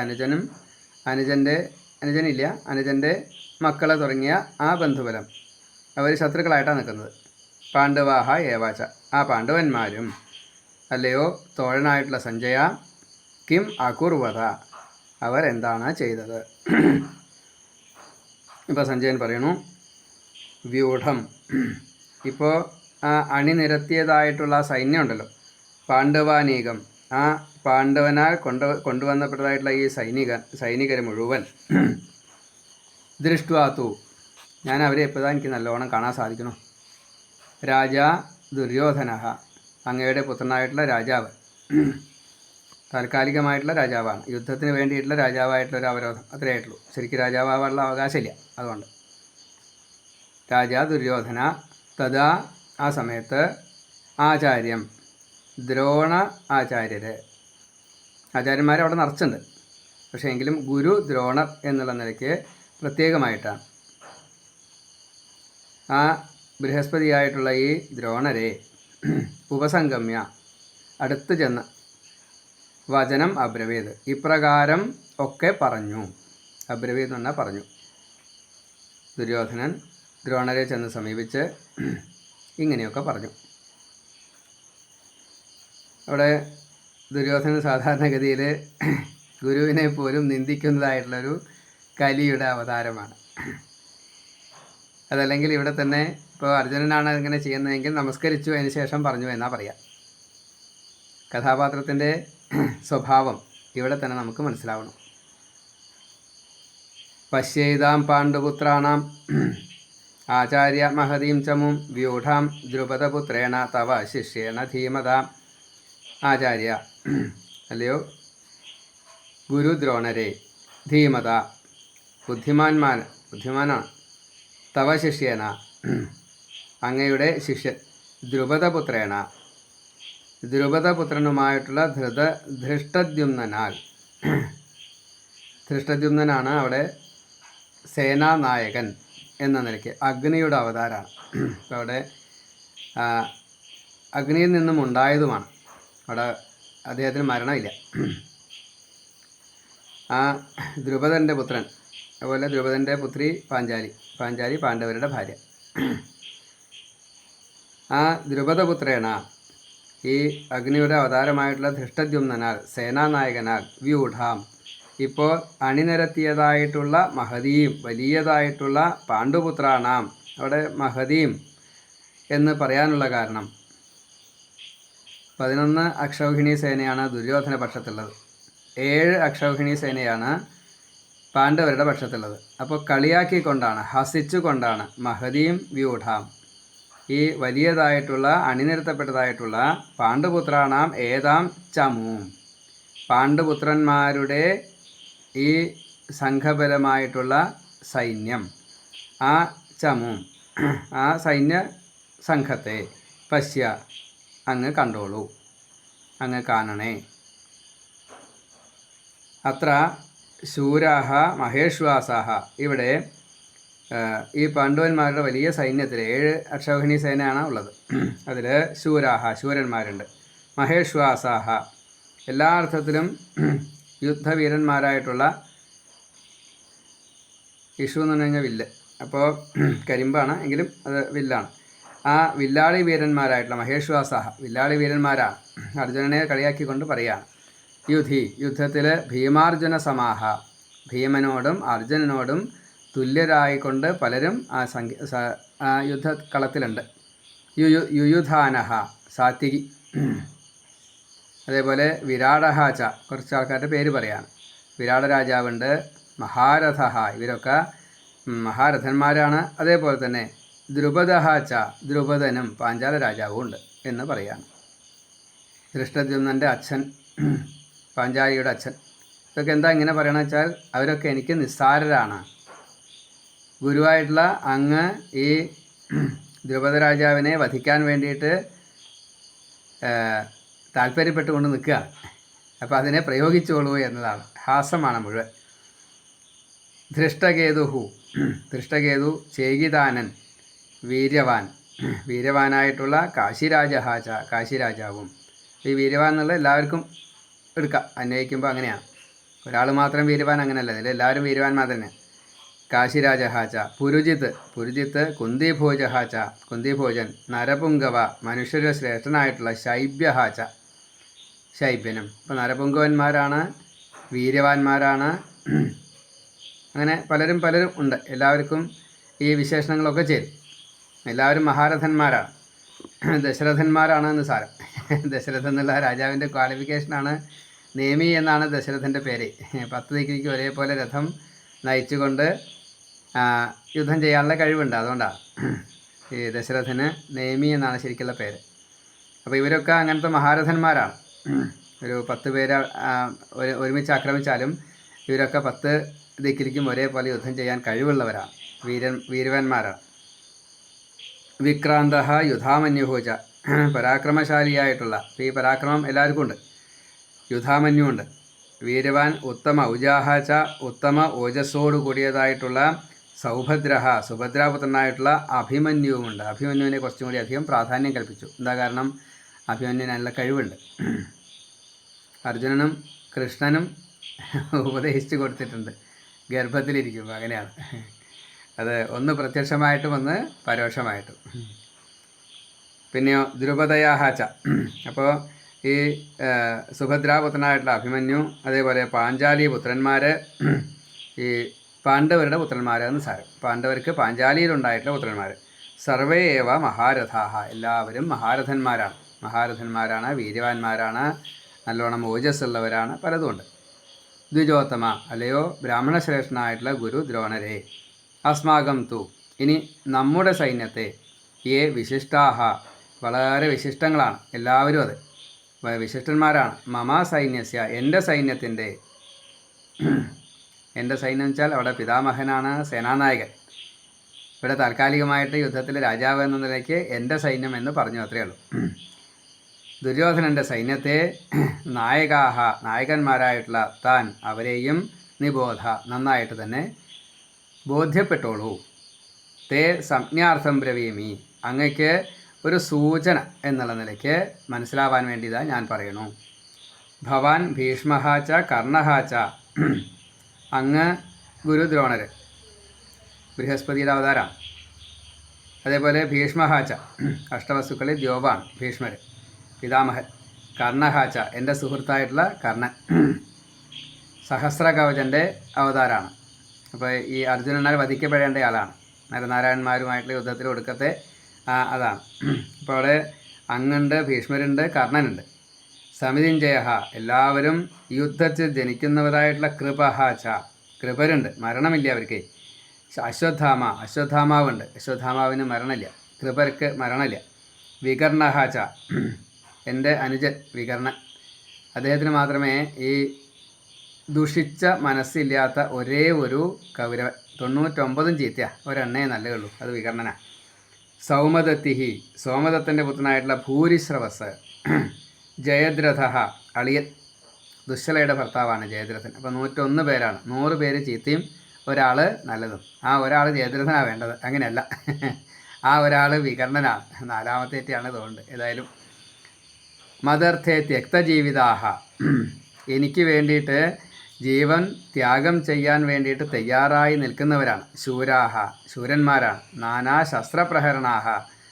അനുജൻ്റെ മക്കളെ തുടങ്ങിയ ആ ബന്ധുബലം, അവർ ശത്രുക്കളായിട്ടാണ് നിൽക്കുന്നത്. പാണ്ഡവാഹ ഏവാച, ആ പാണ്ഡവന്മാരും, അല്ലയോ തോഴനായിട്ടുള്ള സഞ്ജയ, കിം അകുർവത, അവരെന്താണ് ചെയ്തത്? ഇപ്പോൾ സഞ്ജയൻ പറയുന്നു, വ്യൂഢം, ഇപ്പോൾ ആ അണിനിരത്തിയതായിട്ടുള്ള സൈന്യം ഉണ്ടല്ലോ, പാണ്ഡവാനീകം, ആ പാണ്ഡവനാൽ കൊണ്ടുവന്നപ്പെട്ടതായിട്ടുള്ള ഈ സൈനികർ മുഴുവൻ, ദൃഷ്ട്വാത്തു, ഞാൻ അവരെ എപ്പോഴാണ് എനിക്ക് നല്ലോണം കാണാൻ സാധിക്കണം. രാജാ ദുര്യോധന, അങ്ങയുടെ പുത്രനായിട്ടുള്ള രാജാവ് താൽക്കാലികമായിട്ടുള്ള രാജാവാണ്, യുദ്ധത്തിന് വേണ്ടിയിട്ടുള്ള രാജാവായിട്ടുള്ള ഒരു അവരോധം, അത്രയേ ആയിട്ടുള്ളൂ. ശരിക്കും രാജാവാനുള്ള അവകാശമില്ല. അതുകൊണ്ട് രാജാ ദുര്യോധന തഥാ, ആ സമയത്ത് ആചാര്യം ദ്രോണ ആചാര്യര്, ആചാര്യന്മാർ അവിടെ നിറച്ചുണ്ട്, പക്ഷേ എങ്കിലും ഗുരു ദ്രോണർ എന്നുള്ള നിലയ്ക്ക് പ്രത്യേകമായിട്ടാണ്. ആ ബൃഹസ്പതിയായിട്ടുള്ള ഈ ദ്രോണരെ ഉപസംഗമ്യ അടുത്ത് ചെന്ന് വചനം അബ്രവീത്, ഇപ്രകാരം ഒക്കെ പറഞ്ഞു. അബ്രവീത് എന്ന് പറഞ്ഞാൽ പറഞ്ഞു. ദുര്യോധനൻ ദ്രോണരെ ചെന്ന് സമീപിച്ച് ഇങ്ങനെയൊക്കെ പറഞ്ഞു. അവിടെ ദുര്യോധനൻ സാധാരണഗതിയിൽ ഗുരുവിനെ പോലും നിന്ദിക്കുന്നതായിട്ടുള്ളൊരു കലിയുടെ അവതാരമാണ്. അതല്ലെങ്കിൽ ഇവിടെ തന്നെ ഇപ്പോൾ അർജുനനാണ് ഇങ്ങനെ ചെയ്യുന്നതെങ്കിൽ നമസ്കരിച്ചു അതിന് ശേഷം പറഞ്ഞു എന്നാ പറയാം. കഥാപാത്രത്തിൻ്റെ സ്വഭാവം ഇവിടെ തന്നെ നമുക്ക് മനസ്സിലാവണം. പശ്യേതാം പാണ്ഡുപുത്രാണാം ആചാര്യ മഹതീം ചമും വ്യൂഢാം ദ്രുപദപുത്രേണ തവ ശിഷ്യേണ ധീമതാം. ആചാര്യ അല്ലയോ ഗുരുദ്രോണരെ, ധീമത ബുദ്ധിമാനാണ്, തവ ശിഷ്യേന അങ്ങയുടെ ശിഷ്യൻ, ദ്രുപദപുത്രേണ ദ്രുപദപുത്രനുമായിട്ടുള്ള ധൃഷ്ടദ്യുമ്നാൽ, ധൃഷ്ടദ്യുമ്നാണ് അവിടെ സേനാനായകൻ എന്ന നിലയ്ക്ക് അഗ്നിയുടെ അവതാരമാണ്. അവിടെ അഗ്നിയിൽ നിന്നും ഉണ്ടായതുമാണ്. അവിടെ അദ്ദേഹത്തിന് മരണമില്ല. ആ ദ്രുപദൻ്റെ പുത്രൻ, അതുപോലെ ദ്രുപദൻ്റെ പുത്രി പാഞ്ചാലി പാണ്ഡവരുടെ ഭാര്യ. ആ ദ്രുപദപുത്രേണ ഈ അഗ്നിയുടെ അവതാരമായിട്ടുള്ള ധൃഷ്ടദ്യുമ്നാൽ സേനാനായകനാൽ വ്യൂഢാം ഇപ്പോൾ അണിനിരത്തിയതായിട്ടുള്ള മഹതീം വലിയതായിട്ടുള്ള പാണ്ഡുപുത്രാണാം. അവിടെ മഹതീം എന്ന് പറയാനുള്ള കാരണം 11 അക്ഷൗഹിണി സേനയാണ് ദുര്യോധന പക്ഷത്തുള്ളത്, 7 അക്ഷൗഹിണി സേനയാണ് പാണ്ഡവരുടെ പക്ഷത്തുള്ളത്. അപ്പോൾ കളിയാക്കിക്കൊണ്ടാണ്, ഹസിച്ചുകൊണ്ടാണ് മഹതീം വ്യൂഢാം ഈ വലിയതായിട്ടുള്ള അണിനിരത്തപ്പെട്ടതായിട്ടുള്ള പാണ്ഡുപുത്രാണാം ഏതാം ചമൂം പാണ്ഡുപുത്രന്മാരുടെ ഈ സംഘബലമായിട്ടുള്ള സൈന്യം, ആ ചമൂം ആ സൈന്യ സംഘത്തെ പശ്യ അങ്ങ് കണ്ടോളൂ, അങ്ങ് കാണണേ. അത്ര ശൂരാഹ മഹേശ്വാസാഹ, ഇവിടെ ഈ പാണ്ഡവന്മാരുടെ വലിയ സൈന്യത്തിൽ 7 അക്ഷൗഹിണി സേനയാണ് ഉള്ളത്. അതിൽ ശൂരന്മാരുണ്ട്, മഹേശ്വാസാഹ എല്ലാ അർത്ഥത്തിലും യുദ്ധവീരന്മാരായിട്ടുള്ള, ഇഷു എന്ന് പറഞ്ഞു കഴിഞ്ഞാൽ വില്ല്, അപ്പോൾ കരിമ്പാണ് എങ്കിലും അത് വില്ലാണ്. ആ വില്ലാളി വീരന്മാരായിട്ടുള്ള മഹേശ്വാസാഹ വില്ലാളി വീരന്മാരാണ്. അർജുനനെ കളിയാക്കിക്കൊണ്ട് പറയുകയാണ്. യുദ്ധത്തിൽ ഭീമാർജുന സമാഹ, ഭീമനോടും അർജുനനോടും തുല്യരായിക്കൊണ്ട് പലരും ആ യുദ്ധക്കളത്തിലുണ്ട്. യുയുധാനഹ സാത്വികി, അതേപോലെ വിരാടഹാച കുറച്ച് ആൾക്കാരുടെ പേര് പറയാണ്. വിരാട രാജാവുണ്ട്, മഹാരഥഹ ഇവരൊക്കെ മഹാരഥന്മാരാണ്. അതേപോലെ തന്നെ ദ്രുപദഹാച ദ്രുപദനും പാഞ്ചാല രാജാവും ഉണ്ട് എന്ന് പറയാണ്. ധൃഷ്ടദ്യുമ്നൻ്റെ അച്ഛൻ, പാഞ്ചാലിയുടെ അച്ഛൻ. ഇതൊക്കെ എന്താ ഇങ്ങനെ പറയണമെന്ന് വെച്ചാൽ അവരൊക്കെ എനിക്ക് നിസ്സാരരാണ്. ഗുരുവായിട്ടുള്ള അങ്ങ് ഈ ദ്രുപദ രാജാവിനെ വധിക്കാൻ വേണ്ടിയിട്ട് താല്പര്യപ്പെട്ടുകൊണ്ട് നിൽക്കുകയാണ്. അപ്പോൾ അതിനെ പ്രയോഗിച്ചോളൂ എന്നതാണ്. ഹാസമാണ് മുഴുവൻ. ധൃഷ്ടകേതു ചേകിതാനൻ വീര്യവാനായിട്ടുള്ള കാശിരാജഹാച കാശിരാജാവും. ഈ വീര്യവാൻ എന്നുള്ളത് എല്ലാവർക്കും എടുക്കാം, അന്വയിക്കുമ്പോൾ അങ്ങനെയാണ്. ഒരാൾ മാത്രം വീര്യവാൻ അങ്ങനെയല്ല, ഇതിൽ എല്ലാവരും വീര്യവാന്മാർ തന്നെ. കാശിരാജഹാച പുരുജിത്ത് കുന്തിഭോജഹാച കുന്തിഭോജൻ നരപുങ്കവ മനുഷ്യരുടെ ശ്രേഷ്ഠനായിട്ടുള്ള ശൈബ്യഹാച ശൈബ്യനും. ഇപ്പോൾ നരപുങ്കവന്മാരാണ്, വീര്യവാന്മാരാണ്, അങ്ങനെ പലരും ഉണ്ട്. എല്ലാവർക്കും ഈ വിശേഷണങ്ങളൊക്കെ ചേരും. എല്ലാവരും മഹാരഥന്മാരാണ്, ദശരഥന്മാരാണ് എന്ന് സാരം. ദശരഥൻ എന്നുള്ള രാജാവിൻ്റെ ക്വാളിഫിക്കേഷനാണ്. നേമി എന്നാണ് ദശരഥൻ്റെ പേര്. 10 ദിക്കിലേക്ക് ഒരേപോലെ രഥം നയിച്ചുകൊണ്ട് യുദ്ധം ചെയ്യാനുള്ള കഴിവുണ്ട്. അതുകൊണ്ടാണ് ഈ ദശരഥന് നേമി എന്നാണ് ശരിക്കുള്ള പേര്. അപ്പോൾ ഇവരൊക്കെ അങ്ങനത്തെ മഹാരഥന്മാരാണ്. ഒരു 10 പേരെ ഒരുമിച്ച് ആക്രമിച്ചാലും ഇവരൊക്കെ 10 ദിക്കിലേക്കും ഒരേപോലെ യുദ്ധം ചെയ്യാൻ കഴിവുള്ളവരാണ്, വീരവന്മാരാണ്. വിക്രാന്ത യുധാമന്യുഹോച, പരാക്രമശാലിയായിട്ടുള്ള, ഈ പരാക്രമം എല്ലാവർക്കും ഉണ്ട്. യുധാമന്യുണ്ട്. വീരവാൻ ഉത്തമ ഔജാഹച, ഉത്തമ ഓജസ്സോടു കൂടിയതായിട്ടുള്ള സൗഭദ്രഹ, സുഭദ്രാപുത്രനായിട്ടുള്ള അഭിമന്യുവുമുണ്ട്. അഭിമന്യുവിനെ കുറച്ചും കൂടി അധികം പ്രാധാന്യം കൽപ്പിച്ചു. എന്താ കാരണം? അഭിമന്യുവിന് നല്ല കഴിവുണ്ട്. അർജുനനും കൃഷ്ണനും ഉപദേശിച്ചു കൊടുത്തിട്ടുണ്ട് ഗർഭത്തിലിരിക്കുമ്പോൾ. അങ്ങനെയാണ്. അത് ഒന്ന് പ്രത്യക്ഷമായിട്ടും ഒന്ന് പരോക്ഷമായിട്ടും. പിന്നെയോ ദ്രുപദയാഹാച്ച, അപ്പോൾ ഈ സുഭദ്രാപുത്രനായിട്ടുള്ള അഭിമന്യു, അതേപോലെ പാഞ്ചാലി പുത്രന്മാർ, ഈ പാണ്ഡവരുടെ പുത്രന്മാരെന്ന് സാരം. പാണ്ഡവർക്ക് പാഞ്ചാലിയിലുണ്ടായിട്ടുള്ള പുത്രന്മാർ. സർവേ ഏവ മഹാരഥാഹ, എല്ലാവരും മഹാരഥന്മാരാണ്, വീര്യവാന്മാരാണ്, നല്ലോണം ഓജസ്സുള്ളവരാണ്, പലതുമുണ്ട്. ദ്വിജോത്തമ, അല്ലയോ ബ്രാഹ്മണശ്രേഷ്ഠനായിട്ടുള്ള ഗുരു ദ്രോണരെ, അസ്മാകം തു, ഇനി നമ്മുടെ സൈന്യത്തെ, യേ വിശിഷ്ടാഹ, വളരെ വിശിഷ്ടങ്ങളാണ് എല്ലാവരും, അത് വിശിഷ്ടന്മാരാണ്. മമ സൈന്യസ്യ, എൻ്റെ സൈന്യത്തിൻ്റെ, എൻ്റെ സൈന്യം വെച്ചാൽ അവിടെ പിതാമഹനാണ് സേനാനായകൻ. ഇവിടെ താൽക്കാലികമായിട്ട് യുദ്ധത്തിൽ രാജാവ് എന്ന നിലയ്ക്ക് എൻ്റെ സൈന്യം എന്ന് പറഞ്ഞു, അത്രയേ ഉള്ളൂ. ദുര്യോധനൻ്റെ സൈന്യത്തെ നായകാഹ, നായകന്മാരായിട്ടുള്ള താൻ, അവരെയും നിബോധ, നന്നായിട്ട് തന്നെ ബോധ്യപ്പെട്ടോളൂ. തേ സംജ്ഞാർത്ഥം ബ്രവീമി, അങ്ങയ്ക്ക് ഒരു സൂചന എന്നുള്ള നിലയ്ക്ക് മനസ്സിലാവാൻ വേണ്ടി ഇതാ ഞാൻ പറയണു. ഭവാൻ ഭീഷ്മഹാച്ച കർണഹാച്ച, അങ്ങ് ഗുരുദ്രോണർ, ബൃഹസ്പതിയുടെ അവതാരമാണ്. അതേപോലെ ഭീഷ്മഹാച്ച, അഷ്ടവസ്തുക്കളിൽ ദ്യോവാണ് ഭീഷ്മർ, പിതാമഹൻ. കർണഹാച്ച, എൻ്റെ സുഹൃത്തായിട്ടുള്ള കർണൻ, സഹസ്രകവചൻ്റെ അവതാരമാണ്. അപ്പോൾ ഈ അർജുനനാൽ വധിക്കപ്പെടേണ്ട ആളാണ്. നരനാരായണന്മാരുമായിട്ടുള്ള യുദ്ധത്തിൽ ഒടുക്കത്തെ അതാണ്. അപ്പോൾ അവിടെ അങ്ങുണ്ട്, ഭീഷ്മരുണ്ട്, കർണനുണ്ട്. സമിതിഞ്ജയ, എല്ലാവരും യുദ്ധത്തിൽ ജനിക്കുന്നവരായിട്ടുള്ള കൃപഹാച്ച, കൃപരുണ്ട്, മരണമില്ല അവർക്ക്. അശ്വത്ഥാമാവുണ്ട്, അശ്വത്ഥാമാവിന് മരണമില്ല, കൃപർക്ക് മരണമില്ല. വികർണഹാച്ച, എൻ്റെ അനുജൻ വികർണൻ, അദ്ദേഹത്തിന് മാത്രമേ ഈ ദുഷിച്ച മനസ്സില്ലാത്ത ഒരേ ഒരു കൗരവൻ, 99 ചീത്തയാ, ഒരെണ്ണേ നല്ലതുള്ളൂ, അത് വികർണനാണ്. സൗമദത്തിഹി, സോമദത്തൻ്റെ പുത്രനായിട്ടുള്ള ഭൂരിശ്രവസ്. ജയദ്രഥ, അളിയൻ, ദുശ്ശലയുടെ ഭർത്താവാണ് ജയദ്രഥൻ. അപ്പോൾ 101 പേരാണ്, 100 പേര് ചീത്തയും ഒരാൾ നല്ലതും. ആ ഒരാൾ ജയദ്രഥനാണ് വേണ്ടത്, അങ്ങനെയല്ല, ആ ഒരാൾ വികർണനാണ്, 4ാമത്തേറ്റാണ് തോന്നുന്നത്. ഏതായാലും മദർത്ഥേ ത്യക്തജീവിതാഹ, എനിക്ക് വേണ്ടിയിട്ട് ജീവൻ ത്യാഗം ചെയ്യാൻ വേണ്ടിയിട്ട് തയ്യാറായി നിൽക്കുന്നവരാണ്. ശൂരാഹ, ശൂരന്മാരാണ്. നാനാ ശസ്ത്രപ്രഹരണാഹ,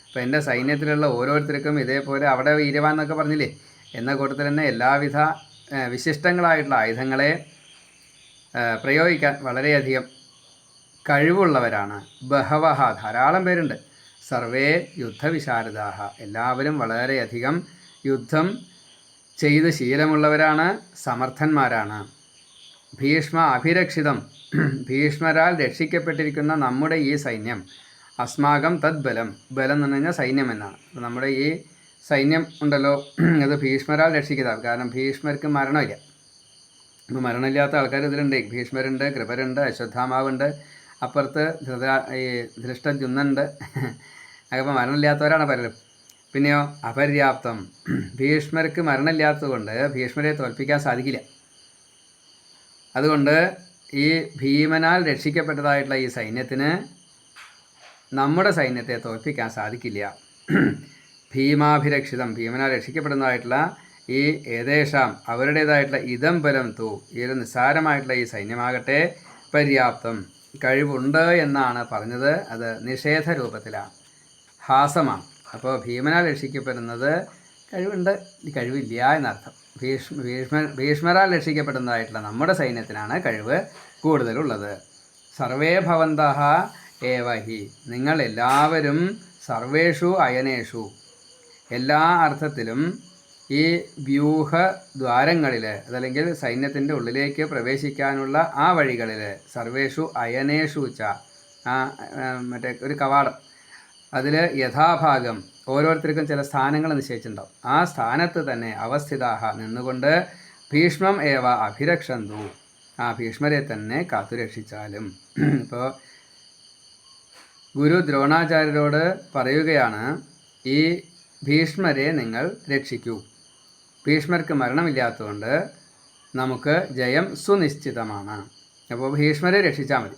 അപ്പോൾ എൻ്റെ സൈന്യത്തിലുള്ള ഓരോരുത്തർക്കും ഇതേപോലെ അവിടെ വീരവാൻ എന്നൊക്കെ പറഞ്ഞില്ലേ, എന്ന കൂട്ടത്തിൽ തന്നെ എല്ലാവിധ വിശിഷ്ടങ്ങളായിട്ടുള്ള ആയുധങ്ങളെ പ്രയോഗിക്കാൻ വളരെയധികം കഴിവുള്ളവരാണ്. ബഹവഹ, ധാരാളം പേരുണ്ട്. സർവേ യുദ്ധവിശാരദാഹ, എല്ലാവരും വളരെയധികം യുദ്ധം ചെയ്ത് ശീലമുള്ളവരാണ്, സമർത്ഥന്മാരാണ്. ഭീഷ്മ അഭിരക്ഷിതം, ഭീഷ്മരാൽ രക്ഷിക്കപ്പെട്ടിരിക്കുന്ന നമ്മുടെ ഈ സൈന്യം, അസ്മാകം തദ്ബലം, ബലം എന്ന് പറഞ്ഞാൽ സൈന്യം എന്നാണ്. നമ്മുടെ ഈ സൈന്യം ഉണ്ടല്ലോ, അത് ഭീഷ്മരാൽ രക്ഷിക്കുക. കാരണം ഭീഷ്മർക്ക് മരണമില്ല. ഇപ്പോൾ മരണമില്ലാത്ത ആൾക്കാർ ഇതിലുണ്ട്. ഭീഷ്മരുണ്ട്, കൃപരുണ്ട്, അശ്വത്ഥാമാവുണ്ട്, അപ്പുറത്ത് ഈ ധൃഷ്ടദ്യുമ്നനുണ്ട്. അപ്പോൾ മരണമില്ലാത്തവരാണ് പലരും. പിന്നെയോ അപര്യാപ്തം, ഭീഷ്മർക്ക് മരണമില്ലാത്തതുകൊണ്ട് ഭീഷ്മരെ തോൽപ്പിക്കാൻ സാധിക്കില്ല. അതുകൊണ്ട് ഈ ഭീമനാൽ രക്ഷിക്കപ്പെട്ടതായിട്ടുള്ള ഈ സൈന്യത്തിന് നമ്മുടെ സൈന്യത്തെ തോൽപ്പിക്കാൻ സാധിക്കില്ല. ഭീമാഭിരക്ഷിതം, ഭീമനാൽ രക്ഷിക്കപ്പെടുന്നതായിട്ടുള്ള ഈ ഏതേഷാം, അവരുടേതായിട്ടുള്ള ഇതം ബലം തൂ, ഈ ഒരു നിസ്സാരമായിട്ടുള്ള ഈ സൈന്യമാകട്ടെ പര്യാപ്തം, കഴിവുണ്ട് എന്നാണ് പറഞ്ഞത്. അത് നിഷേധ രൂപത്തിലാണ്, ഹാസമാണ്. അപ്പോൾ ഭീമനാൽ രക്ഷിക്കപ്പെടുന്നത് കഴിവുണ്ട്, കഴിവില്ല എന്നർത്ഥം. ഭീഷ്മരാൽ രക്ഷിക്കപ്പെടുന്നതായിട്ടുള്ള നമ്മുടെ സൈന്യത്തിനാണ് കഴിവ് കൂടുതലുള്ളത്. സർവേ ഭവന്തഃ ഏവഹി, നിങ്ങൾ എല്ലാവരും സർവേഷു അയനേഷു, എല്ലാ അർത്ഥത്തിലും ഈ വ്യൂഹദ്വാരങ്ങളിൽ, അതല്ലെങ്കിൽ സൈന്യത്തിൻ്റെ ഉള്ളിലേക്ക് പ്രവേശിക്കാനുള്ള ആ വഴികളിൽ, സർവേഷു അയനേഷു ച, മറ്റേ ഒരു കവാടം, അതിൽ യഥാഭാഗം ഓരോരുത്തർക്കും ചില സ്ഥാനങ്ങൾ നിശ്ചയിച്ചിട്ടുണ്ടാവും. ആ സ്ഥാനത്ത് തന്നെ അവസ്ഥിതാഹ നിന്നുകൊണ്ട് ഭീഷ്മം ഏവ അഭിരക്ഷന്തു, ആ ഭീഷ്മരെ തന്നെ കാത്തുരക്ഷിച്ചാലും. ഇപ്പോൾ ഗുരു ദ്രോണാചാര്യരോട് പറയുകയാണ്, ഈ ഭീഷ്മരെ നിങ്ങൾ രക്ഷിക്കൂ. ഭീഷ്മർക്ക് മരണമില്ലാത്തതുകൊണ്ട് നമുക്ക് ജയം സുനിശ്ചിതമാണ്. അപ്പോൾ ഭീഷ്മരെ രക്ഷിച്ചാൽ മതി.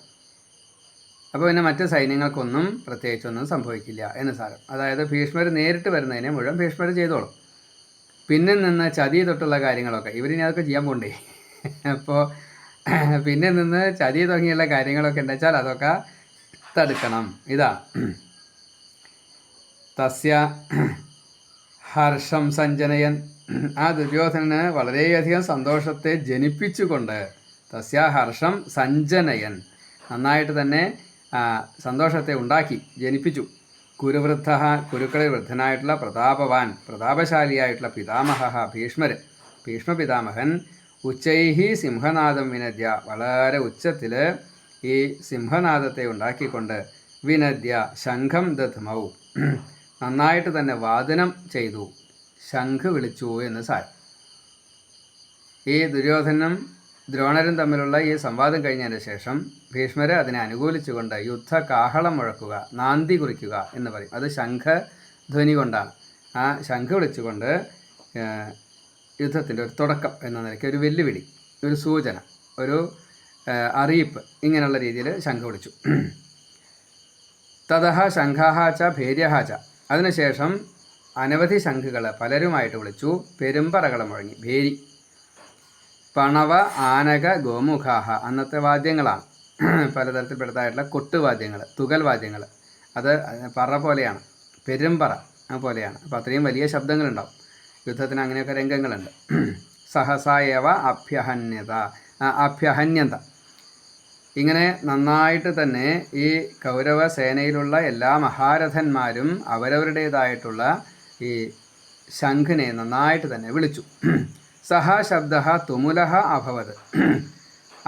അപ്പോൾ പിന്നെ മറ്റ് സൈന്യങ്ങൾക്കൊന്നും പ്രത്യേകിച്ചൊന്നും സംഭവിക്കില്ല എന്ന് സാരം. അതായത് ഭീഷ്മർ നേരിട്ട് വരുന്നതിനെ മുഴുവൻ ഭീഷ്മർ ചെയ്തോളും. പിന്നെ നിന്ന് ചതി തൊട്ടുള്ള കാര്യങ്ങളൊക്കെ ഇവരിനി അതൊക്കെ ചെയ്യാൻ പോകണ്ടേ. അപ്പോൾ പിന്നെ നിന്ന് ചതി തുടങ്ങിയുള്ള കാര്യങ്ങളൊക്കെ ഉണ്ടെച്ചാൽ അതൊക്കെ തടുക്കണം. ഇതാണ് തസ്യ ഹർഷം സഞ്ജനയൻ, ആ ദുര്യോധനന് വളരെയധികം സന്തോഷത്തെ ജനിപ്പിച്ചുകൊണ്ട്, തസ്യ ഹർഷം സഞ്ജനയൻ, നന്നായിട്ട് തന്നെ സന്തോഷത്തെ ഉണ്ടാക്കി ജനിപ്പിച്ചു. കുരുവൃദ്ധ, കുരുക്കളിൽ വൃദ്ധനായിട്ടുള്ള പ്രതാപവാൻ, പ്രതാപശാലിയായിട്ടുള്ള പിതാമഹ ഭീഷ്മർ, ഭീഷ്മപിതാമഹൻ ഉച്ചൈഹി സിംഹനാദം വിനദ്യ, വളരെ ഉച്ചത്തിൽ ഈ സിംഹനാദത്തെ ഉണ്ടാക്കിക്കൊണ്ട് വിനദ്യ ശംഖം ദധ്മൗ, നന്നായിട്ട് തന്നെ വാദനം ചെയ്തു, ശംഖ് വിളിച്ചു എന്ന് സാരം. ഈ ദുര്യോധനും ദ്രോണരും തമ്മിലുള്ള ഈ സംവാദം കഴിഞ്ഞതിന് ശേഷം ഭീഷ്മരെ അതിനെ അനുകൂലിച്ചുകൊണ്ട് യുദ്ധ കാഹളം മുഴക്കുക, നാന്തി കുറിക്കുക എന്ന് പറയും. അത് ശംഖധ്വനി കൊണ്ടാണ്. ആ ശംഖ് വിളിച്ചുകൊണ്ട് യുദ്ധത്തിൻ്റെ ഒരു തുടക്കം എന്ന നിലയ്ക്ക് ഒരു വെല്ലുവിളി, ഒരു സൂചന, ഒരു അറിയിപ്പ്, ഇങ്ങനെയുള്ള രീതിയിൽ ശംഖ് വിളിച്ചു. തതഹ ശംഖാഹ ച ഭേര്യഹ ച, അതിനുശേഷം അനവധി ശംഖുകൾ പലരുമായിട്ട് വിളിച്ചു. പെരുമ്പറകൾ മുഴങ്ങി. ഭേരി, പണവ, ആനക, ഗോമുഖാഹ, അന്നത്തെ വാദ്യങ്ങളാണ്. പലതരത്തിൽപ്പെടുത്തായിട്ടുള്ള കൊട്ടുവാദ്യങ്ങൾ, തുകൽ വാദ്യങ്ങൾ. അത് പറ പോലെയാണ്, പെരുമ്പറ പോലെയാണ്. അപ്പോൾ അത്രയും വലിയ ശബ്ദങ്ങളുണ്ടാവും. യുദ്ധത്തിന് അങ്ങനെയൊക്കെ രംഗങ്ങളുണ്ട്. സഹസായവ അഭ്യഹന്യത, ഇങ്ങനെ നന്നായിട്ട് തന്നെ ഈ കൗരവ സേനയിലുള്ള എല്ലാ മഹാരഥന്മാരും അവരവരുടേതായിട്ടുള്ള ഈ ശംഖിനെ നന്നായിട്ട് തന്നെ വിളിച്ചു. സഹ ശബ്ദ തുമുലഹ അഭവത്,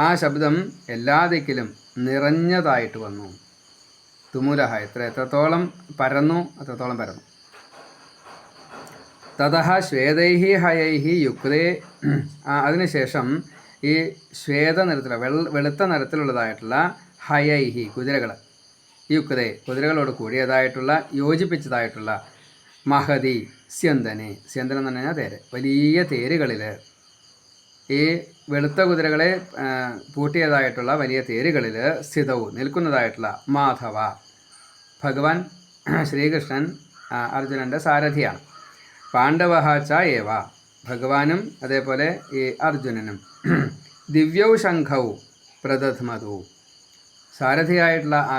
ആ ശബ്ദം എല്ലാ ദിക്കിലും നിറഞ്ഞതായിട്ട് വന്നു. തുമുലഹ, എത്രത്തോളം പരന്നു അത്രത്തോളം പരന്നു. തതഹ ശ്വേതൈഹി ഹയൈഹി യുക്തേ, അതിനുശേഷം ഈ ശ്വേത നിറത്തിലുള്ള വെളുത്ത നിറത്തിലുള്ളതായിട്ടുള്ള ഹയൈഹി കുതിരകൾ, യുക്തേ കുതിരകളോട് കൂടിയതായിട്ടുള്ള യോജിപ്പിച്ചതായിട്ടുള്ള മഹതി സ്യന്തനെ, സ്യന്തനം എന്ന് പറഞ്ഞാൽ തേര്, വലിയ തേരുകളിൽ ഈ വെളുത്ത കുതിരകളെ പൂട്ടിയതായിട്ടുള്ള വലിയ തേരുകളിൽ സ്ഥിതവും നിൽക്കുന്നതായിട്ടുള്ള മാധവ, ഭഗവാൻ ശ്രീകൃഷ്ണൻ അർജുനൻ്റെ സാരഥിയാണ്. പാണ്ഡവഹ ച ഏവ, ഭഗവാനും അതേപോലെ ഈ അർജുനനും ദിവ്യൗ ശംഖൗ പ്രദധ്മതു, സാരഥിയായിട്ടുള്ള ആ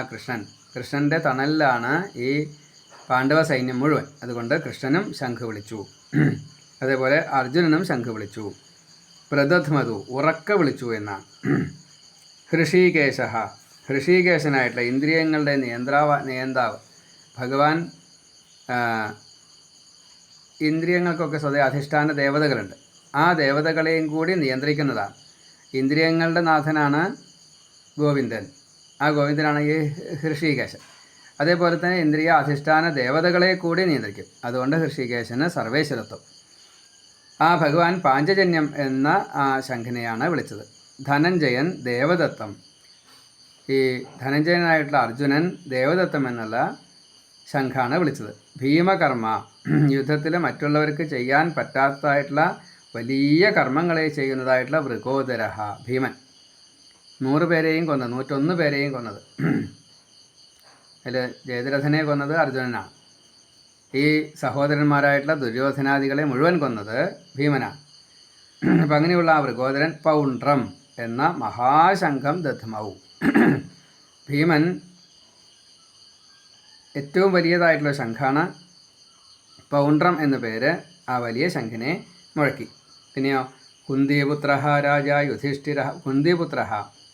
കൃഷ്ണൻ്റെ തണലിലാണ് ഈ പാണ്ഡവ സൈന്യം മുഴുവൻ. അതുകൊണ്ട് കൃഷ്ണനും ശംഖ് വിളിച്ചു, അതേപോലെ അർജുനനും ശംഖ് വിളിച്ചു. പ്രദധ്മതു, ഉറക്ക വിളിച്ചു എന്നാണ്. ഹൃഷീകേശ, ഹൃഷീകേശനായിട്ടുള്ള ഇന്ദ്രിയങ്ങളുടെ നിയന്താവ് ഭഗവാൻ. ഇന്ദ്രിയങ്ങൾക്കൊക്കെ സ്വതേ അധിഷ്ഠാന ദേവതകളുണ്ട്. ആ ദേവതകളെയും കൂടി നിയന്ത്രിക്കുന്നതാണ്. ഇന്ദ്രിയങ്ങളുടെ നാഥനാണ് ഗോവിന്ദൻ. ആ ഗോവിന്ദനാണ് ഈ ഹൃഷീകേശൻ. അതേപോലെ തന്നെ ഇന്ദ്രിയ അധിഷ്ഠാന ദേവതകളെ കൂടി നിയന്ത്രിക്കും. അതുകൊണ്ട് ഹൃഷീകേശന് സർവേശ്വരത്വം. ആ ഭഗവാൻ പാഞ്ചജന്യം എന്ന ആ ശംഖിനെയാണ് വിളിച്ചത്. ധനഞ്ജയൻ ദേവദത്തം, ഈ ധനഞ്ജയനായിട്ടുള്ള അർജുനൻ ദേവദത്തം എന്നുള്ള ശംഖാണ് വിളിച്ചത്. ഭീമകർമ്മ, യുദ്ധത്തിൽ മറ്റുള്ളവർക്ക് ചെയ്യാൻ പറ്റാത്തതായിട്ടുള്ള വലിയ കർമ്മങ്ങളെ ചെയ്യുന്നതായിട്ടുള്ള വൃകോദരഹ, ഭീമൻ. 100 പേരെയും കൊന്നത്, 101 പേരെയും കൊന്നത്. അതിൽ ജയദ്രഥനെ കൊന്നത് അർജുനനാണ്. ഈ സഹോദരന്മാരായിട്ടുള്ള ദുര്യോധനാദികളെ മുഴുവൻ കൊന്നത് ഭീമനാണ്. അപ്പം അങ്ങനെയുള്ള ആ വൃകോദരൻ പൗണ്ട്രം എന്ന മഹാശംഖം ദധ്മൗ, ഭീമൻ ഏറ്റവും വലിയതായിട്ടുള്ള ശംഖാണ്. പൗണ്ട്രം എന്ന പേര് ആ വലിയ ശംഖിനെ മുഴക്കി. പിന്നെയോ കുന്തിപുത്ര രാജ യുധിഷ്ഠിര,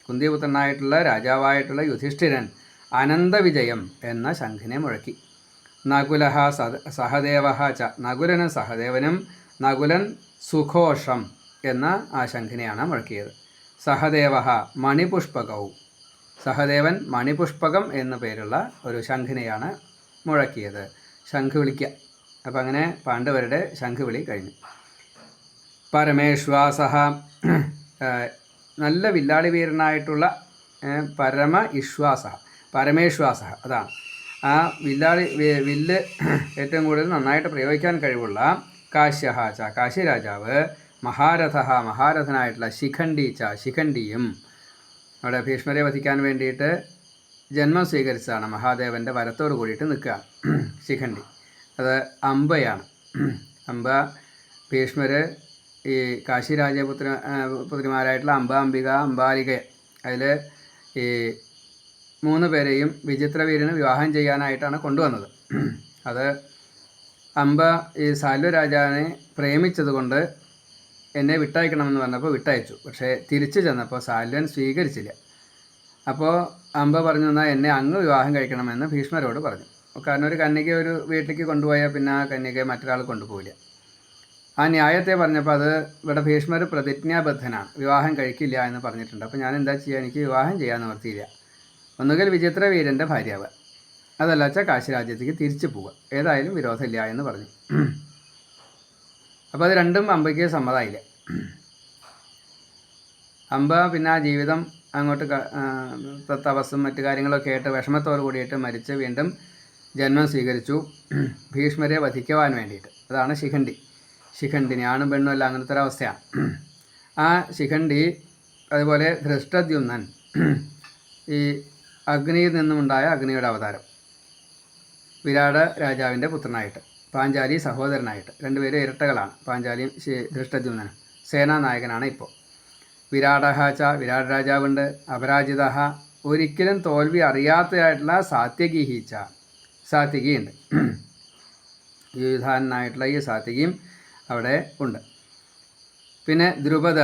കുന്തിപുത്രനായിട്ടുള്ള രാജാവായിട്ടുള്ള യുധിഷ്ഠിരൻ അനന്തവിജയം എന്ന ശംഖിനെ മുഴക്കി. നകുല സഹദേവ ച, നകുലനും സഹദേവനും, നകുലൻ സുഘോഷം എന്ന ആ ശംഖിനെയാണ് മുഴക്കിയത്. സഹദേവ മണിപുഷ്പകവും, സഹദേവൻ മണിപുഷ്പകം എന്നു പേരുള്ള ഒരു ശംഖിനെയാണ് മുഴക്കിയത്. ശംഖ് വിളിക്കുക. അപ്പം അങ്ങനെ പാണ്ഡവരുടെ ശംഖുവിളി കഴിഞ്ഞു. പരമേശ്വാസ, നല്ല വില്ലാളി വീരനായിട്ടുള്ള പരമ ഇശ്വാസ, പരമേശ്വാസ അതാണ് ആ വില്ല് ഏറ്റവും കൂടുതൽ നന്നായിട്ട് പ്രയോഗിക്കാൻ കഴിവുള്ള കാശ്യഹാച, കാശി രാജാവ്, മഹാരഥനായിട്ടുള്ള ശിഖണ്ഡിയും അവിടെ ഭീഷ്മരെ വധിക്കാൻ വേണ്ടിയിട്ട് ജന്മം സ്വീകരിച്ചതാണ്. മഹാദേവൻ്റെ വരത്തോട് കൂടിയിട്ട് നിൽക്കുക ശിഖണ്ഡി. അത് അംബയാണ്. അംബ ഭീഷ്മർ ഈ കാശി പുത്രിമാരായിട്ടുള്ള അംബിക, അംബാലിക, അതിൽ ഈ 3 പേരെയും വിചിത്രവീരന് വിവാഹം ചെയ്യാനായിട്ടാണ് കൊണ്ടുവന്നത്. അത് അംബ ഈ സാല്വ രാജാവിനെ പ്രേമിച്ചതുകൊണ്ട് എന്നെ വിട്ടയക്കണമെന്ന് പറഞ്ഞപ്പോൾ വിട്ടയച്ചു. പക്ഷേ തിരിച്ചു ചെന്നപ്പോൾ സാല്വൻ സ്വീകരിച്ചില്ല. അപ്പോൾ അംബ പറഞ്ഞു, എന്നാൽ എന്നെ അങ്ങ് വിവാഹം കഴിക്കണമെന്ന് ഭീഷ്മരോട് പറഞ്ഞു. കാരണം ഒരു കന്യകയെ ഒരു വീട്ടിലേക്ക് കൊണ്ടുപോയാൽ പിന്നെ ആ കന്യകയെ മറ്റൊരാൾ കൊണ്ടുപോകില്ല. ആ ന്യായത്തെ പറഞ്ഞപ്പോൾ അത് ഇവിടെ ഭീഷ്മർ പ്രതിജ്ഞാബദ്ധനാണ്, വിവാഹം കഴിക്കില്ല എന്ന് പറഞ്ഞിട്ടുണ്ട്. അപ്പോൾ ഞാൻ എന്താ ചെയ്യുക, എനിക്ക് വിവാഹം ചെയ്യാൻ നിവർത്തിയില്ല. ഒന്നുകിൽ വിചിത്രവീരൻ്റെ ഭാര്യാവ്, അതല്ല വെച്ചാൽ കാശി രാജ്യത്തേക്ക് തിരിച്ചു പോവുക, ഏതായാലും വിരോധമില്ല എന്ന് പറഞ്ഞു. അപ്പോൾ അത് രണ്ടും അംബയ്ക്ക് സമ്മതമായില്ല. അംബ പിന്നെ ആ ജീവിതം അങ്ങോട്ട് തപസ്സും മറ്റു കാര്യങ്ങളൊക്കെ ആയിട്ട് വിഷമത്തോട് കൂടിയിട്ട് മരിച്ച് വീണ്ടും ജന്മം സ്വീകരിച്ചു ഭീഷ്മരെ വധിക്കുവാൻ വേണ്ടിയിട്ട്. അതാണ് ശിഖണ്ഡിനി, ആണും പെണ്ണും അല്ല, അങ്ങനത്തെ ഒരു അവസ്ഥയാണ്. ആ ശിഖണ്ഡി അതുപോലെ ധൃഷ്ടദ്യുമ്നൻ, ഈ അഗ്നിയിൽ നിന്നുമുണ്ടായ അഗ്നിയുടെ അവതാരം, വിരാട രാജാവിൻ്റെ പുത്രനായിട്ട്, പാഞ്ചാലി സഹോദരനായിട്ട്, രണ്ടുപേരും ഇരട്ടകളാണ്, പാഞ്ചാലിയും ധൃഷ്ടദ്യുമ്നനും. സേനാനായകനാണ് ഇപ്പോൾ. വിരാടഹാച്ച, വിരാട് രാജാവുണ്ട്. അപരാജിത, ഒരിക്കലും തോൽവി അറിയാത്തതായിട്ടുള്ള സാത്യകിയുണ്ട്. യുധാനായിട്ടുള്ള ഈ സാത്യകിയും അവിടെ ഉണ്ട്. പിന്നെ ദ്രുപദ,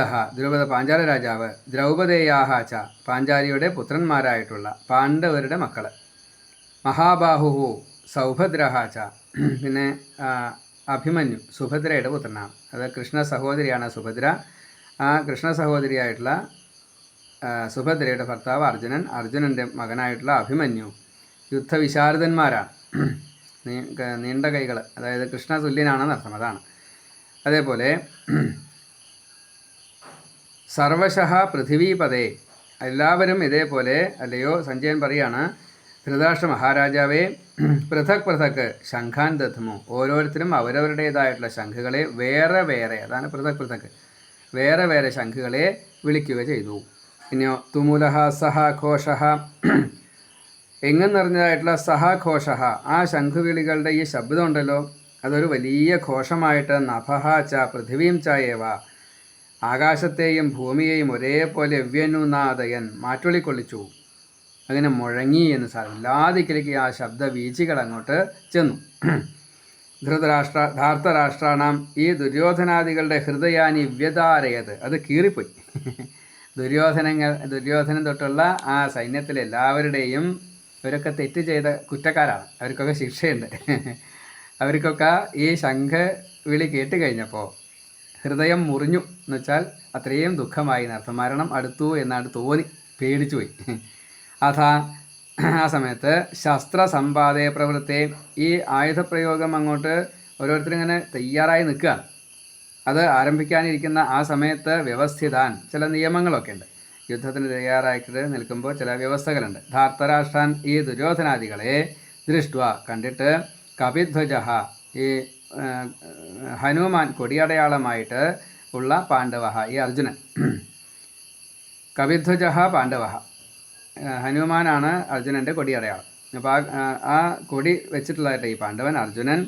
പാഞ്ചാല രാജാവ്. ദ്രൗപദേയാഹാച്ച, പാഞ്ചാലിയുടെ പുത്രന്മാരായിട്ടുള്ള പാണ്ഡവരുടെ മക്കൾ. മഹാബാഹുഹു സൗഭദ്രഹാച്ച, പിന്നെ അഭിമന്യു സുഭദ്രയുടെ പുത്രനാണ്. അത് കൃഷ്ണ സഹോദരിയാണ് സുഭദ്ര. ആ കൃഷ്ണ സഹോദരിയായിട്ടുള്ള സുഭദ്രയുടെ ഭർത്താവ് അർജുനൻ്റെ മകനായിട്ടുള്ള അഭിമന്യു യുദ്ധവിശാരദന്മാരാണ്. നീണ്ട കൈകൾ, അതായത് കൃഷ്ണ തുല്യനാണെന്ന് അർത്ഥം, അതാണ്. അതേപോലെ സർവശഃ പൃഥിവീപതേ, എല്ലാവരും ഇതേപോലെ, അല്ലയോ സഞ്ജയൻ പറയാണ്, ധൃതരാഷ്ട്ര മഹാരാജാവേ, പൃഥക് ശംഖാൻ ദധമു, ഓരോരുത്തരും അവരവരുടേതായിട്ടുള്ള ശംഖുകളെ വേറെ, അതാണ് പൃഥക് വേറെ ശംഖുകളെ വിളിക്കുക ചെയ്തു. ഇനിയോ തുമുലഹ സഹ ഘോഷഃ, എങ്ങും നിറഞ്ഞതായിട്ടുള്ള സഹഘോഷഃ, ആ ശംഖുവിളികളുടെ ഈ ശബ്ദം ഉണ്ടല്ലോ, അതൊരു വലിയ ഘോഷമായിട്ട് നഭഃ ച പൃഥിവീം ച ഏവ, ആകാശത്തെയും ഭൂമിയെയും ഒരേപോലെ വ്യനുനാദയൻ മാറ്റൊളിക്കൊള്ളിച്ചു. അങ്ങനെ മുഴങ്ങി എന്ന് സാരം, എല്ലാ ദിക്കിലേക്ക് ആ ശബ്ദ വീചികൾ അങ്ങോട്ട് ചെന്നു. ധാർത്തരാഷ്ട്രാണാം, ഈ ദുര്യോധനാദികളുടെ ഹൃദയാനി വ്യതാരയത്, അത് കീറിപ്പോയി. ദുര്യോധനൻ തൊട്ടുള്ള ആ സൈന്യത്തിലെ എല്ലാവരുടെയും, ഇവരൊക്കെ തെറ്റ് ചെയ്ത കുറ്റക്കാരാണ്, അവർക്കൊക്കെ ശിക്ഷയുണ്ട്. അവർക്കൊക്കെ ഈ ശംഖ് വിളി കേട്ട് കഴിഞ്ഞപ്പോൾ ഹൃദയം മുറിഞ്ഞു എന്ന് വെച്ചാൽ അത്രയും ദുഃഖമായി എന്നർത്ഥം. മരണം അടുത്തു എന്നാണ് തോന്നി, പേടിച്ചു പോയി. ആ സമയത്ത് ശസ്ത്രസമ്പാദേ പ്രവൃത്തെ, ഈ ആയുധപ്രയോഗം അങ്ങോട്ട് ഓരോരുത്തരിങ്ങനെ തയ്യാറായി നിൽക്കുകയാണ്. അത് ആരംഭിക്കാനിരിക്കുന്ന ആ സമയത്ത് വ്യവസ്ഥിതാൻ, ചില നിയമങ്ങളൊക്കെ ഉണ്ട്. യുദ്ധത്തിന് തയ്യാറായിട്ട് നിൽക്കുമ്പോൾ ചില വ്യവസ്ഥകളുണ്ട്. ധാർത്തരാഷ്ട്രാൻ, ഈ ദുര്യോധനാദികളെ ദൃഷ്ട്വ, കണ്ടിട്ട്, കപിധ്വജ, ഈ ഹനുമാൻ കൊടിയടയാളമായിട്ട് ഉള്ള പാണ്ഡവ, ഈ അർജുനൻ. കപിധ്വജ പാണ്ഡവ, ഹനുമാനാണ് അർജുനൻ്റെ കൊടിയടയാളം. അപ്പോൾ ആ കൊടി വെച്ചിട്ടുള്ളതായിട്ട് ഈ പാണ്ഡവൻ അർജുനൻ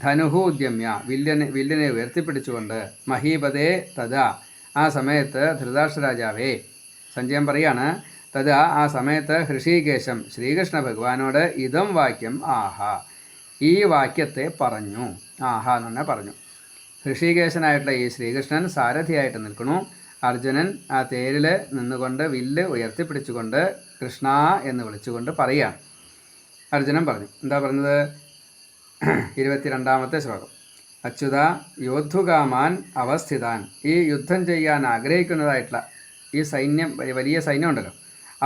ധനുഹു ഉദ്യമ്യ, വില്ലിനെ ഉയർത്തിപ്പിടിച്ചുകൊണ്ട്, മഹീപതേ തഥാ, ആ സമയത്ത് ധൃതരാഷ്ട്ര രാജാവേ, സഞ്ജയൻ പറയാണ്, തഥാ ആ സമയത്ത് ഹൃഷീകേശം, ശ്രീകൃഷ്ണ ഭഗവാനോട് ഇതം വാക്യം ആഹാ, ഈ വാക്യത്തെ പറഞ്ഞു. ആഹാ എന്ന് പറഞ്ഞാൽ പറഞ്ഞു. ഹൃഷീകേശനായിട്ടുള്ള ഈ ശ്രീകൃഷ്ണൻ സാരഥിയായിട്ട് നിൽക്കണു. അർജുനൻ ആ തേരിൽ നിന്നുകൊണ്ട് വില്ല് ഉയർത്തിപ്പിടിച്ചുകൊണ്ട് കൃഷ്ണ എന്ന് വിളിച്ചുകൊണ്ട് പറയുകയാണ്. അർജുനൻ പറഞ്ഞു, എന്താ പറഞ്ഞത്? 22-ാമത്തെ ശ്ലോകം. അച്യുത യോദ്ധുകാമാൻ അവസ്ഥിതാൻ, ഈ യുദ്ധം ചെയ്യാൻ ആഗ്രഹിക്കുന്നതായിട്ടുള്ള ഈ സൈന്യം, വലിയ സൈന്യം ഉണ്ടല്ലോ,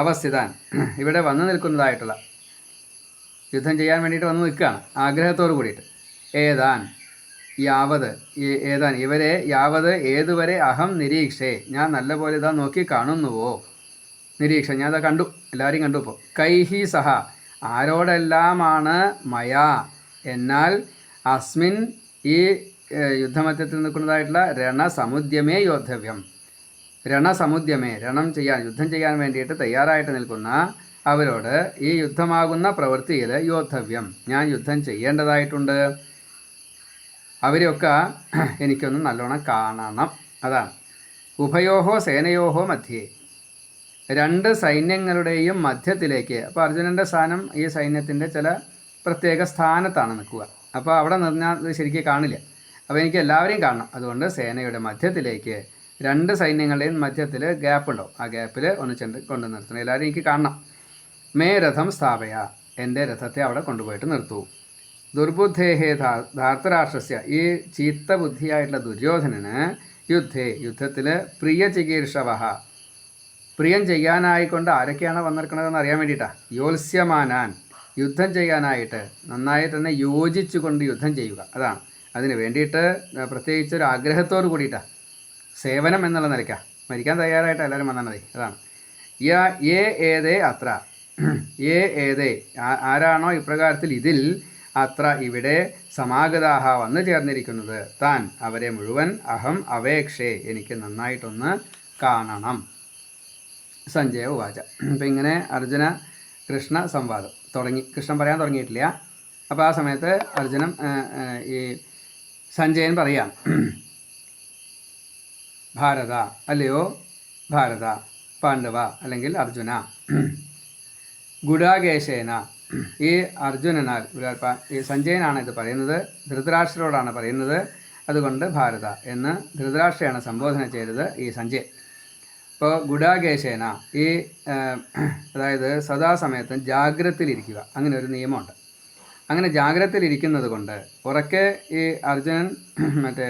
അവസ്ഥിതാൻ, ഇവിടെ വന്നു നിൽക്കുന്നതായിട്ടുള്ള, യുദ്ധം ചെയ്യാൻ വേണ്ടിയിട്ട് വന്ന് നിൽക്കുകയാണ് ആഗ്രഹത്തോട് കൂടിയിട്ട്. ഏതാൻ യാവത് ഏതാൻ ഇവരെ യാവത് ഏതുവരെ അഹം നിരീക്ഷേ ഞാൻ നല്ലപോലെ ഇതാ നോക്കി കാണുന്നുവോ. നിരീക്ഷ ഞാൻ ഇതാ കണ്ടു, എല്ലാവരെയും കണ്ടു. ഇപ്പോൾ കൈഹി സഹ ആരോടെല്ലാമാണ് മയാ എന്നാൽ അസ്മിൻ ഈ യുദ്ധമധ്യത്തിൽ നിൽക്കുന്നതായിട്ടുള്ള രണസമുദ്യമേ യോദ്ധവ്യം. രണസമുദ്യമേ യുദ്ധം ചെയ്യാൻ വേണ്ടിയിട്ട് തയ്യാറായിട്ട് നിൽക്കുന്ന അവരോട് ഈ യുദ്ധമാകുന്ന പ്രവൃത്തിയിൽ യോദ്ധവ്യം ഞാൻ യുദ്ധം ചെയ്യേണ്ടതായിട്ടുണ്ട്. അവരെയൊക്കെ എനിക്കൊന്ന് നല്ലോണം കാണണം. അതാണ് ഉഭയോഹോ സേനയോഹോ മധ്യേ രണ്ട് സൈന്യങ്ങളുടെയും മധ്യത്തിലേക്ക്. അപ്പോൾ അർജുനൻ്റെ സ്ഥാനം ഈ സൈന്യത്തിൻ്റെ ചില പ്രത്യേക സ്ഥാനത്താണ് നിൽക്കുക. അപ്പോൾ അവിടെ നിന്നാൽ ഇത് ശരിക്കും കാണില്ല. അപ്പോൾ എനിക്ക് എല്ലാവരെയും കാണണം. അതുകൊണ്ട് സേനയുടെ മധ്യത്തിലേക്ക് രണ്ട് സൈന്യങ്ങളുടെയും മധ്യത്തിൽ ഗ്യാപ്പ് ഉണ്ടാവും. ആ ഗ്യാപ്പിൽ ഒന്ന് കൊണ്ടു നിർത്തണം. എല്ലാവരും എനിക്ക് കാണണം. മേ രഥം സ്ഥാപയ എൻ്റെ രഥത്തെ അവിടെ കൊണ്ടുപോയിട്ട് നിർത്തൂ. ദുർബുദ്ധേഹേ ധാർത്തരാഷ്ട്രസ്യ ഈ ചീത്ത ബുദ്ധിയായിട്ടുള്ള ദുര്യോധനന് യുദ്ധത്തിൽ പ്രിയ ചികീർഷവ പ്രിയം ചെയ്യാനായിക്കൊണ്ട് ആരൊക്കെയാണ് വന്നിരിക്കണതെന്ന് അറിയാൻ വേണ്ടിയിട്ടാണ്. യോത്സ്യമാനാൻ യുദ്ധം ചെയ്യാനായിട്ട് നന്നായി തന്നെ യോജിച്ചു കൊണ്ട് യുദ്ധം ചെയ്യുക. അതാണ് അതിന് വേണ്ടിയിട്ട് പ്രത്യേകിച്ച് ഒരു ആഗ്രഹത്തോട് കൂടിയിട്ടാണ്. സേവനം എന്നുള്ള നിലയ്ക്കാണ്. മരിക്കാൻ തയ്യാറായിട്ട് എല്ലാവരും വന്നാൽ മതി. അതാണ് ഏ ഏതേ അത്ര ഏതേ ആരാണോ ഇപ്രകാരത്തിൽ ഇതിൽ അത്ര ഇവിടെ സമാഗതാഹ വന്നു ചേർന്നിരിക്കുന്നത് താൻ അവരെ മുഴുവൻ അഹം അവേക്ഷേ എനിക്ക് നന്നായിട്ടൊന്ന് കാണണം. സഞ്ജയ ഉവാച. അപ്പം ഇങ്ങനെ അർജുന കൃഷ്ണ സംവാദം തുടങ്ങി. കൃഷ്ണൻ പറയാൻ തുടങ്ങിയിട്ടില്ല. അപ്പോൾ ആ സമയത്ത് അർജുനൻ ഈ സഞ്ജയൻ പറയാം, ഭാരത അല്ലയോ ഭാരത പാണ്ഡവ അല്ലെങ്കിൽ അർജുന ഗുഡാകേശേന ഈ അർജുനനാൽ ഈ സഞ്ജയനാണ് ഇത് പറയുന്നത്, ധൃതരാഷ്ട്രരോടാണ് പറയുന്നത്. അതുകൊണ്ട് ഭാരത എന്ന് ധൃതരാഷ്ട്രയാണ് സംബോധന ചെയ്തത് ഈ സഞ്ജയൻ. ഇപ്പോൾ ഗുഡാകേശേന ഈ അതായത് സദാസമയത്തും ജാഗ്രതയിലിരിക്കുക, അങ്ങനെ ഒരു നിയമമുണ്ട്. അങ്ങനെ ജാഗ്രതയിലിരിക്കുന്നത് കൊണ്ട് ഉറക്കെ ഈ അർജുനൻ മറ്റേ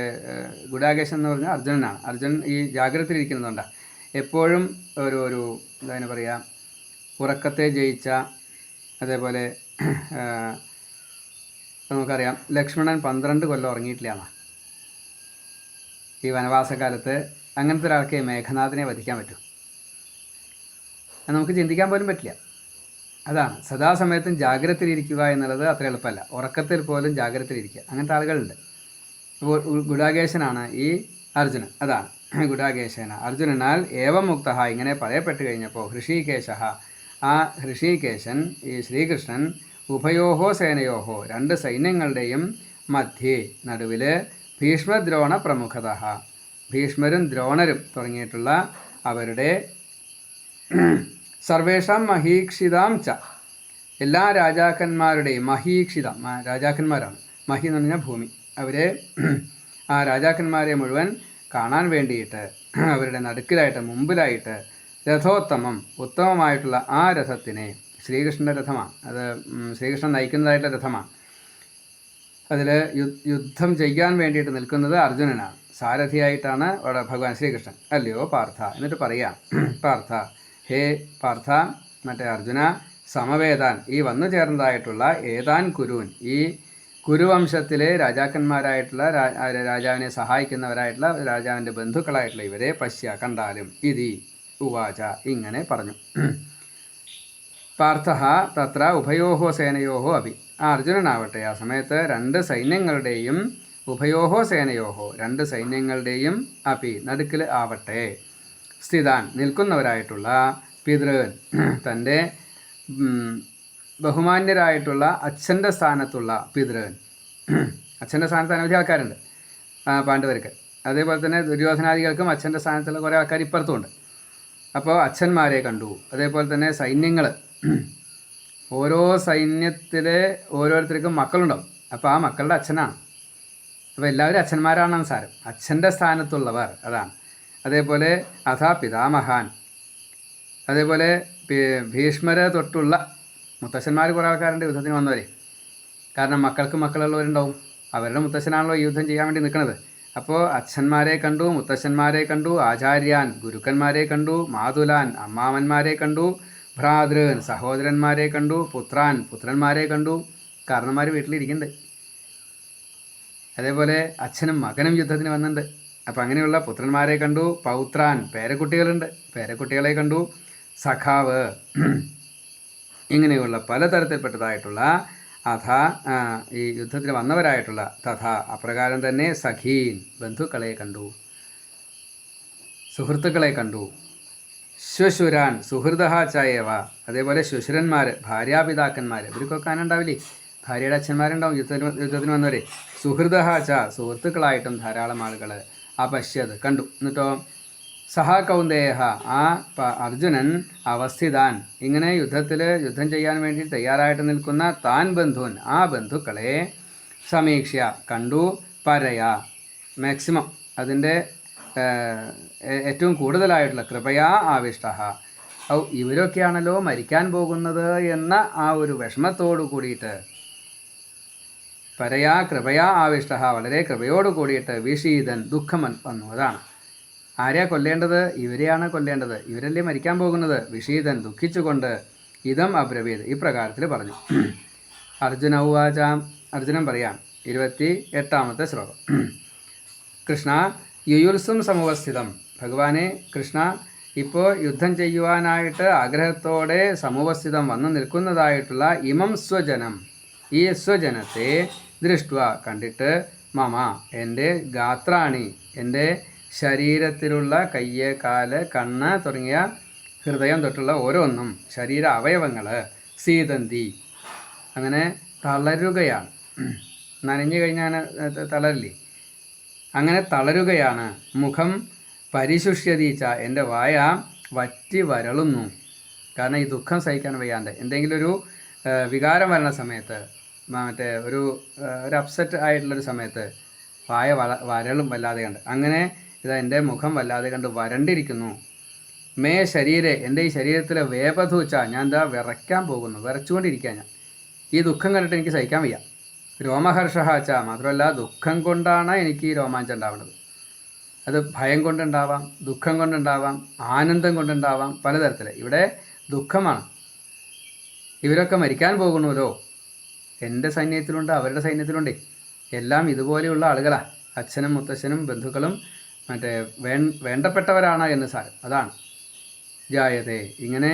ഗുഡാകേശൻ എന്ന് പറഞ്ഞാൽ അർജുനനാണ്. അർജുനൻ ഈ ജാഗ്രതയിലിരിക്കുന്നതുകൊണ്ടാണ് എപ്പോഴും ഒരു എന്താ പറയുക ഉറക്കത്തെ ജയിച്ച. അതേപോലെ നമുക്കറിയാം ലക്ഷ്മണൻ 12 കൊല്ലം ഉറങ്ങിയിട്ടില്ല ഈ വനവാസകാലത്ത്. അങ്ങനത്തെ ഒരാൾക്ക് മേഘനാഥനെ വധിക്കാൻ പറ്റും? അത് നമുക്ക് ചിന്തിക്കാൻ പോലും പറ്റില്ല. അതാണ് സദാസമയത്തും ജാഗ്രതയിലിരിക്കുക എന്നുള്ളത് അത്ര എളുപ്പമല്ല. ഉറക്കത്തിൽ പോലും ജാഗ്രതയിലിരിക്കുക, അങ്ങനത്തെ ആളുകളുണ്ട്. അപ്പോൾ ഗുഡാകേശനാണ് ഈ അർജുനൻ. അതാണ് ഗുഡാകേശന അർജുനനാൽ ഏവം മുക്ത ഇങ്ങനെ പറയപ്പെട്ട് കഴിഞ്ഞപ്പോൾ ഹൃഷീകേശ ആ ഹൃഷീകേശൻ ഈ ശ്രീകൃഷ്ണൻ ഉഭയോഹോ സേനയോഹോ രണ്ട് സൈന്യങ്ങളുടെയും മധ്യേ നടുവിൽ ഭീഷ്മദ്രോണ പ്രമുഖത ഭീഷ്മരും ദ്രോണരും തുടങ്ങിയിട്ടുള്ള അവരുടെ സർവേഷാം മഹീക്ഷിതാം ച എല്ലാ രാജാക്കന്മാരുടെയും മഹീക്ഷിതം രാജാക്കന്മാരാണ്. മഹി എന്ന് പറഞ്ഞാൽ ഭൂമി. അവരെ ആ രാജാക്കന്മാരെ മുഴുവൻ കാണാൻ വേണ്ടിയിട്ട് അവരുടെ നടുക്കിലായിട്ട് മുമ്പിലായിട്ട് രഥോത്തമം ഉത്തമമായിട്ടുള്ള ആ രഥത്തിനെ ശ്രീകൃഷ്ണൻ്റെ രഥമാണ്. അത് ശ്രീകൃഷ്ണൻ നയിക്കുന്നതായിട്ടുള്ള രഥമാണ്. അതിൽ യുദ്ധം ചെയ്യാൻ വേണ്ടിയിട്ട് നിൽക്കുന്നത് അർജുനനാണ്. സാരഥിയായിട്ടാണ് അവിടെ ഭഗവാൻ ശ്രീകൃഷ്ണൻ. അല്ലയോ പാർത്ഥ. എന്നിട്ട് പറയാം, പാർത്ഥ ഹേ പാർത്ഥ മറ്റേ അർജുന സമവേദാൻ ഈ വന്നു ചേർന്നതായിട്ടുള്ള ഏതാൻ കുരുവൻ ഈ കുരുവംശത്തിലെ രാജാക്കന്മാരായിട്ടുള്ള രാജാവിനെ സഹായിക്കുന്നവരായിട്ടുള്ള രാജാവിൻ്റെ ബന്ധുക്കളായിട്ടുള്ള ഇവരെ പശ്യ കണ്ടാലും ഇതി ഉവാച ഇങ്ങനെ പറഞ്ഞു. പാർത്ഥ തത്ര ഉഭയോഹോ സേനയോഹോ അഭി ആ അർജുനനാവട്ടെ ആ സമയത്ത് രണ്ട് സൈന്യങ്ങളുടെയും ഉഭയോഹോ സേനയോഹോ രണ്ട് സൈന്യങ്ങളുടെയും അപി നടുക്കിൽ ആവട്ടെ സ്ഥിതാൻ നിൽക്കുന്നവരായിട്ടുള്ള പിതൃൻ തൻ്റെ ബഹുമാന്യരായിട്ടുള്ള അച്ഛൻ്റെ സ്ഥാനത്തുള്ള പിതൃൻ. അച്ഛൻ്റെ സ്ഥാനത്ത് അനവധി ആൾക്കാരുണ്ട് പാണ്ഡവർക്ക്. അതേപോലെ തന്നെ ദുര്യോധനാദികൾക്കും അച്ഛൻ്റെ സ്ഥാനത്തുള്ള കുറേ ആൾക്കാർ ഇപ്പുറത്തുമുണ്ട്. അപ്പോൾ അച്ഛന്മാരെ കണ്ടു. അതേപോലെ തന്നെ സൈന്യങ്ങൾ ഓരോ സൈന്യത്തിലെ ഓരോരുത്തർക്കും മക്കളുണ്ടാവും. അപ്പോൾ ആ മക്കളുടെ അച്ഛനാണ്. അപ്പോൾ എല്ലാവരും അച്ഛന്മാരാണെന്ന് സാരം. അച്ഛൻ്റെ സ്ഥാനത്തുള്ളവർ അതാണ്. അതേപോലെ അഥാ പിതാമഹാൻ അതേപോലെ ഭീഷ്മരെ തൊട്ടുള്ള മുത്തശ്ശന്മാർ കുറേ ആൾക്കാരുണ്ട് യുദ്ധത്തിന് വന്നവരെ. കാരണം മക്കൾക്ക് മക്കളുള്ളവരുണ്ടാവും. അവരുടെ മുത്തശ്ശനാണല്ലോ ഈ യുദ്ധം ചെയ്യാൻ വേണ്ടി നിൽക്കുന്നത്. അപ്പോൾ അച്ഛന്മാരെ കണ്ടു, മുത്തശ്ശന്മാരെ കണ്ടു, ആചാര്യാൻ ഗുരുക്കന്മാരെ കണ്ടു, മാതുലാൻ അമ്മാവന്മാരെ കണ്ടു, ഭ്രാതൃൻ സഹോദരന്മാരെ കണ്ടു, പുത്രന്മാരെ കണ്ടു. കാരണന്മാർ വീട്ടിലിരിക്കുന്നുണ്ട്. അതേപോലെ അച്ഛനും മകനും യുദ്ധത്തിന് വന്നിട്ടുണ്ട്. അപ്പം അങ്ങനെയുള്ള പുത്രന്മാരെ കണ്ടു. പൗത്രാൻ, പേരക്കുട്ടികളുണ്ട്, പേരക്കുട്ടികളെ കണ്ടു. സഖാവ്, ഇങ്ങനെയുള്ള പലതരത്തിൽപ്പെട്ടതായിട്ടുള്ള അഥ ഈ യുദ്ധത്തിന് വന്നവരായിട്ടുള്ള തഥ അപ്രകാരം തന്നെ സഖീൻ, ബന്ധുക്കളെ കണ്ടു, സുഹൃത്തുക്കളെ കണ്ടു. ശ്വശുരാൻ സുഹൃദഹ ചായവ, അതേപോലെ ശ്വശുരന്മാർ, ഭാര്യാപിതാക്കന്മാർ, ഇവർക്കൊക്കെ ആനുണ്ടാവില്ലേ, ഭാര്യയുടെ അച്ഛന്മാരുണ്ടാവും യുദ്ധത്തിന് വന്നവരെ. സുഹൃദഹ ച, സുഹൃത്തുക്കളായിട്ടും ധാരാളം ആളുകൾ. അപശ്യത്, കണ്ടു. എന്നിട്ടോ സഹ കൗന്ദേഹ, ആ അർജുനൻ അവസ്ഥിതാൻ, ഇങ്ങനെ യുദ്ധം ചെയ്യാൻ വേണ്ടി തയ്യാറായിട്ട് നിൽക്കുന്ന താൻ ബന്ധുൻ, ആ ബന്ധുക്കളെ സമീക്ഷ, കണ്ടു. പരയ, മാക്സിമം, അതിൻ്റെ ഏറ്റവും കൂടുതലായിട്ടുള്ള കൃപയാ ആവിഷ്ട, ഇവരൊക്കെയാണല്ലോ മരിക്കാൻ പോകുന്നത് എന്ന ആ ഒരു വിഷമത്തോടു കൂടിയിട്ട്, പരയാ കൃപയാ ആവിഷ്ട, വളരെ കൃപയോട് കൂടിയിട്ട് വിഷീതൻ, ദുഃഖം വന്നു. അതാണ് ആരെയാ കൊല്ലേണ്ടത്? ഇവരെയാണ് കൊല്ലേണ്ടത്, ഇവരല്ലേ മരിക്കാൻ പോകുന്നത്. വിഷീതൻ, ദുഃഖിച്ചുകൊണ്ട് ഇതം അബ്രവീത്, ഈ പ്രകാരത്തിൽ പറഞ്ഞു. അർജുന ഉവാച, അർജുനൻ പറയാം, 28ാമത്തെ ശ്ലോകം. കൃഷ്ണ യുയുത്സും സമുപസ്ഥിതം, ഭഗവാനെ കൃഷ്ണ ഇപ്പോൾ യുദ്ധം ചെയ്യുവാനായിട്ട് ആഗ്രഹത്തോടെ സമുപസ്ഥിതം വന്നു നിൽക്കുന്നതായിട്ടുള്ള ഇമം സ്വജനം, ഈ സ്വജനത്തെ ദൃഷ്ട, കണ്ടിട്ട്, മമ, എൻ്റെ ഗാത്രാണി, എൻ്റെ ശരീരത്തിലുള്ള കയ്യ്, കാല്, കണ്ണ് തുടങ്ങിയ ഹൃദയം തൊട്ടുള്ള ഓരോന്നും ശരീര അവയവങ്ങൾ സീതന്തി, അങ്ങനെ തളരുകയാണ്. നനഞ്ഞു കഴിഞ്ഞാൽ തളരില്ലേ, അങ്ങനെ തളരുകയാണ്. മുഖം പരിശുഷ്യതീച്ച, എൻ്റെ വായ വറ്റി വരളുന്നു. കാരണം ഈ ദുഃഖം സഹിക്കാൻ വയ്യാണ്ട്, എന്തെങ്കിലും ഒരു വികാരം വരണ സമയത്ത്, മറ്റേ ഒരു അപ്സെറ്റ് ആയിട്ടുള്ളൊരു സമയത്ത് വായ വരളും വല്ലാതെ കണ്ട്. അങ്ങനെ ഇതാ എൻ്റെ മുഖം വല്ലാതെ കണ്ട് വരണ്ടിരിക്കുന്നു. മേ ശരീരെ, എൻ്റെ ഈ ശരീരത്തിലെ വേപധൂച്ച, ഞാൻ എന്താ വിറയ്ക്കാൻ പോകുന്നു, വിറച്ചുകൊണ്ടിരിക്കുക ഞാൻ. ഈ ദുഃഖം കണ്ടിട്ട് എനിക്ക് സഹിക്കാൻ വയ്യ. രോമഹർഷഹാച്ച, മാത്രമല്ല ദുഃഖം കൊണ്ടാണ് എനിക്ക് ഈ രോമാഞ്ചം ഉണ്ടാവുന്നത്. അത് ഭയം കൊണ്ടുണ്ടാവാം, ദുഃഖം കൊണ്ടുണ്ടാവാം, ആനന്ദം കൊണ്ടുണ്ടാവാം, പലതരത്തിൽ. ഇവിടെ ദുഃഖമാണ്. ഇവരൊക്കെ മരിക്കാൻ പോകുന്നുവല്ലോ, എൻ്റെ സൈന്യത്തിലുണ്ട്, അവരുടെ സൈന്യത്തിലുണ്ട്, എല്ലാം ഇതുപോലെയുള്ള ആളുകളാണ്. അച്ഛനും മുത്തച്ഛനും ബന്ധുക്കളും മറ്റേ വേണ്ടപ്പെട്ടവരാണ് എന്ന് സാരം. അതാണ് ജായതേ, ഇങ്ങനെ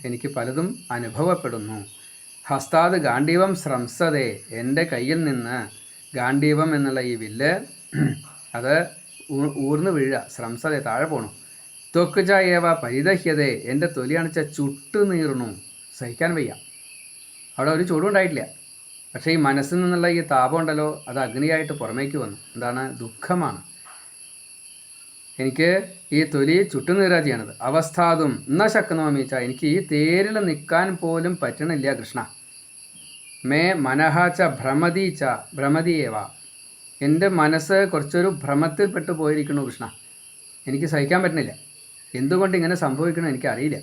എനിക്ക് പലതും അനുഭവപ്പെടുന്നു. ഹസ്താത് ഗാണ്ഡീവം സ്രംസതേ, എൻ്റെ കയ്യിൽ നിന്ന് ഗാണ്ഡീവം എന്നുള്ള ഈ വില്ല് അത് ഊർന്ന് വീഴുക, സ്രംസതേ, താഴെ പോണു. ത്വക്കുജ ഏവ പരിദഹ്യതേ, എൻ്റെ തൊലി അണിച്ച ചുട്ടു നീറുന്നു, സഹിക്കാൻ വയ്യ. അവിടെ ഒരു ചൂടും ഉണ്ടായിട്ടില്ല, പക്ഷേ ഈ മനസ്സിൽ നിന്നുള്ള ഈ താപം ഉണ്ടല്ലോ, അത് അഗ്നിയായിട്ട് പുറമേക്ക് വന്നു. എന്താണ്? ദുഃഖമാണ്. എനിക്ക് ഈ തൊലി ചുട്ടുനീറാ ചെയ്യണത്. അവസ്ഥാതും എന്നാ ശക്നോമീച്ച, എനിക്ക് ഈ തേരിൽ നിൽക്കാൻ പോലും പറ്റണില്ല കൃഷ്ണ. മേ മനഹാച്ച ഭ്രമതീച്ച, ഭ്രമതിയേവ, എൻ്റെ മനസ്സ് കുറച്ചൊരു ഭ്രമത്തിൽപ്പെട്ടു പോയിരിക്കുന്നു കൃഷ്ണ. എനിക്ക് സഹിക്കാൻ പറ്റുന്നില്ല. എന്തുകൊണ്ട് ഇങ്ങനെ സംഭവിക്കണം എനിക്കറിയില്ല.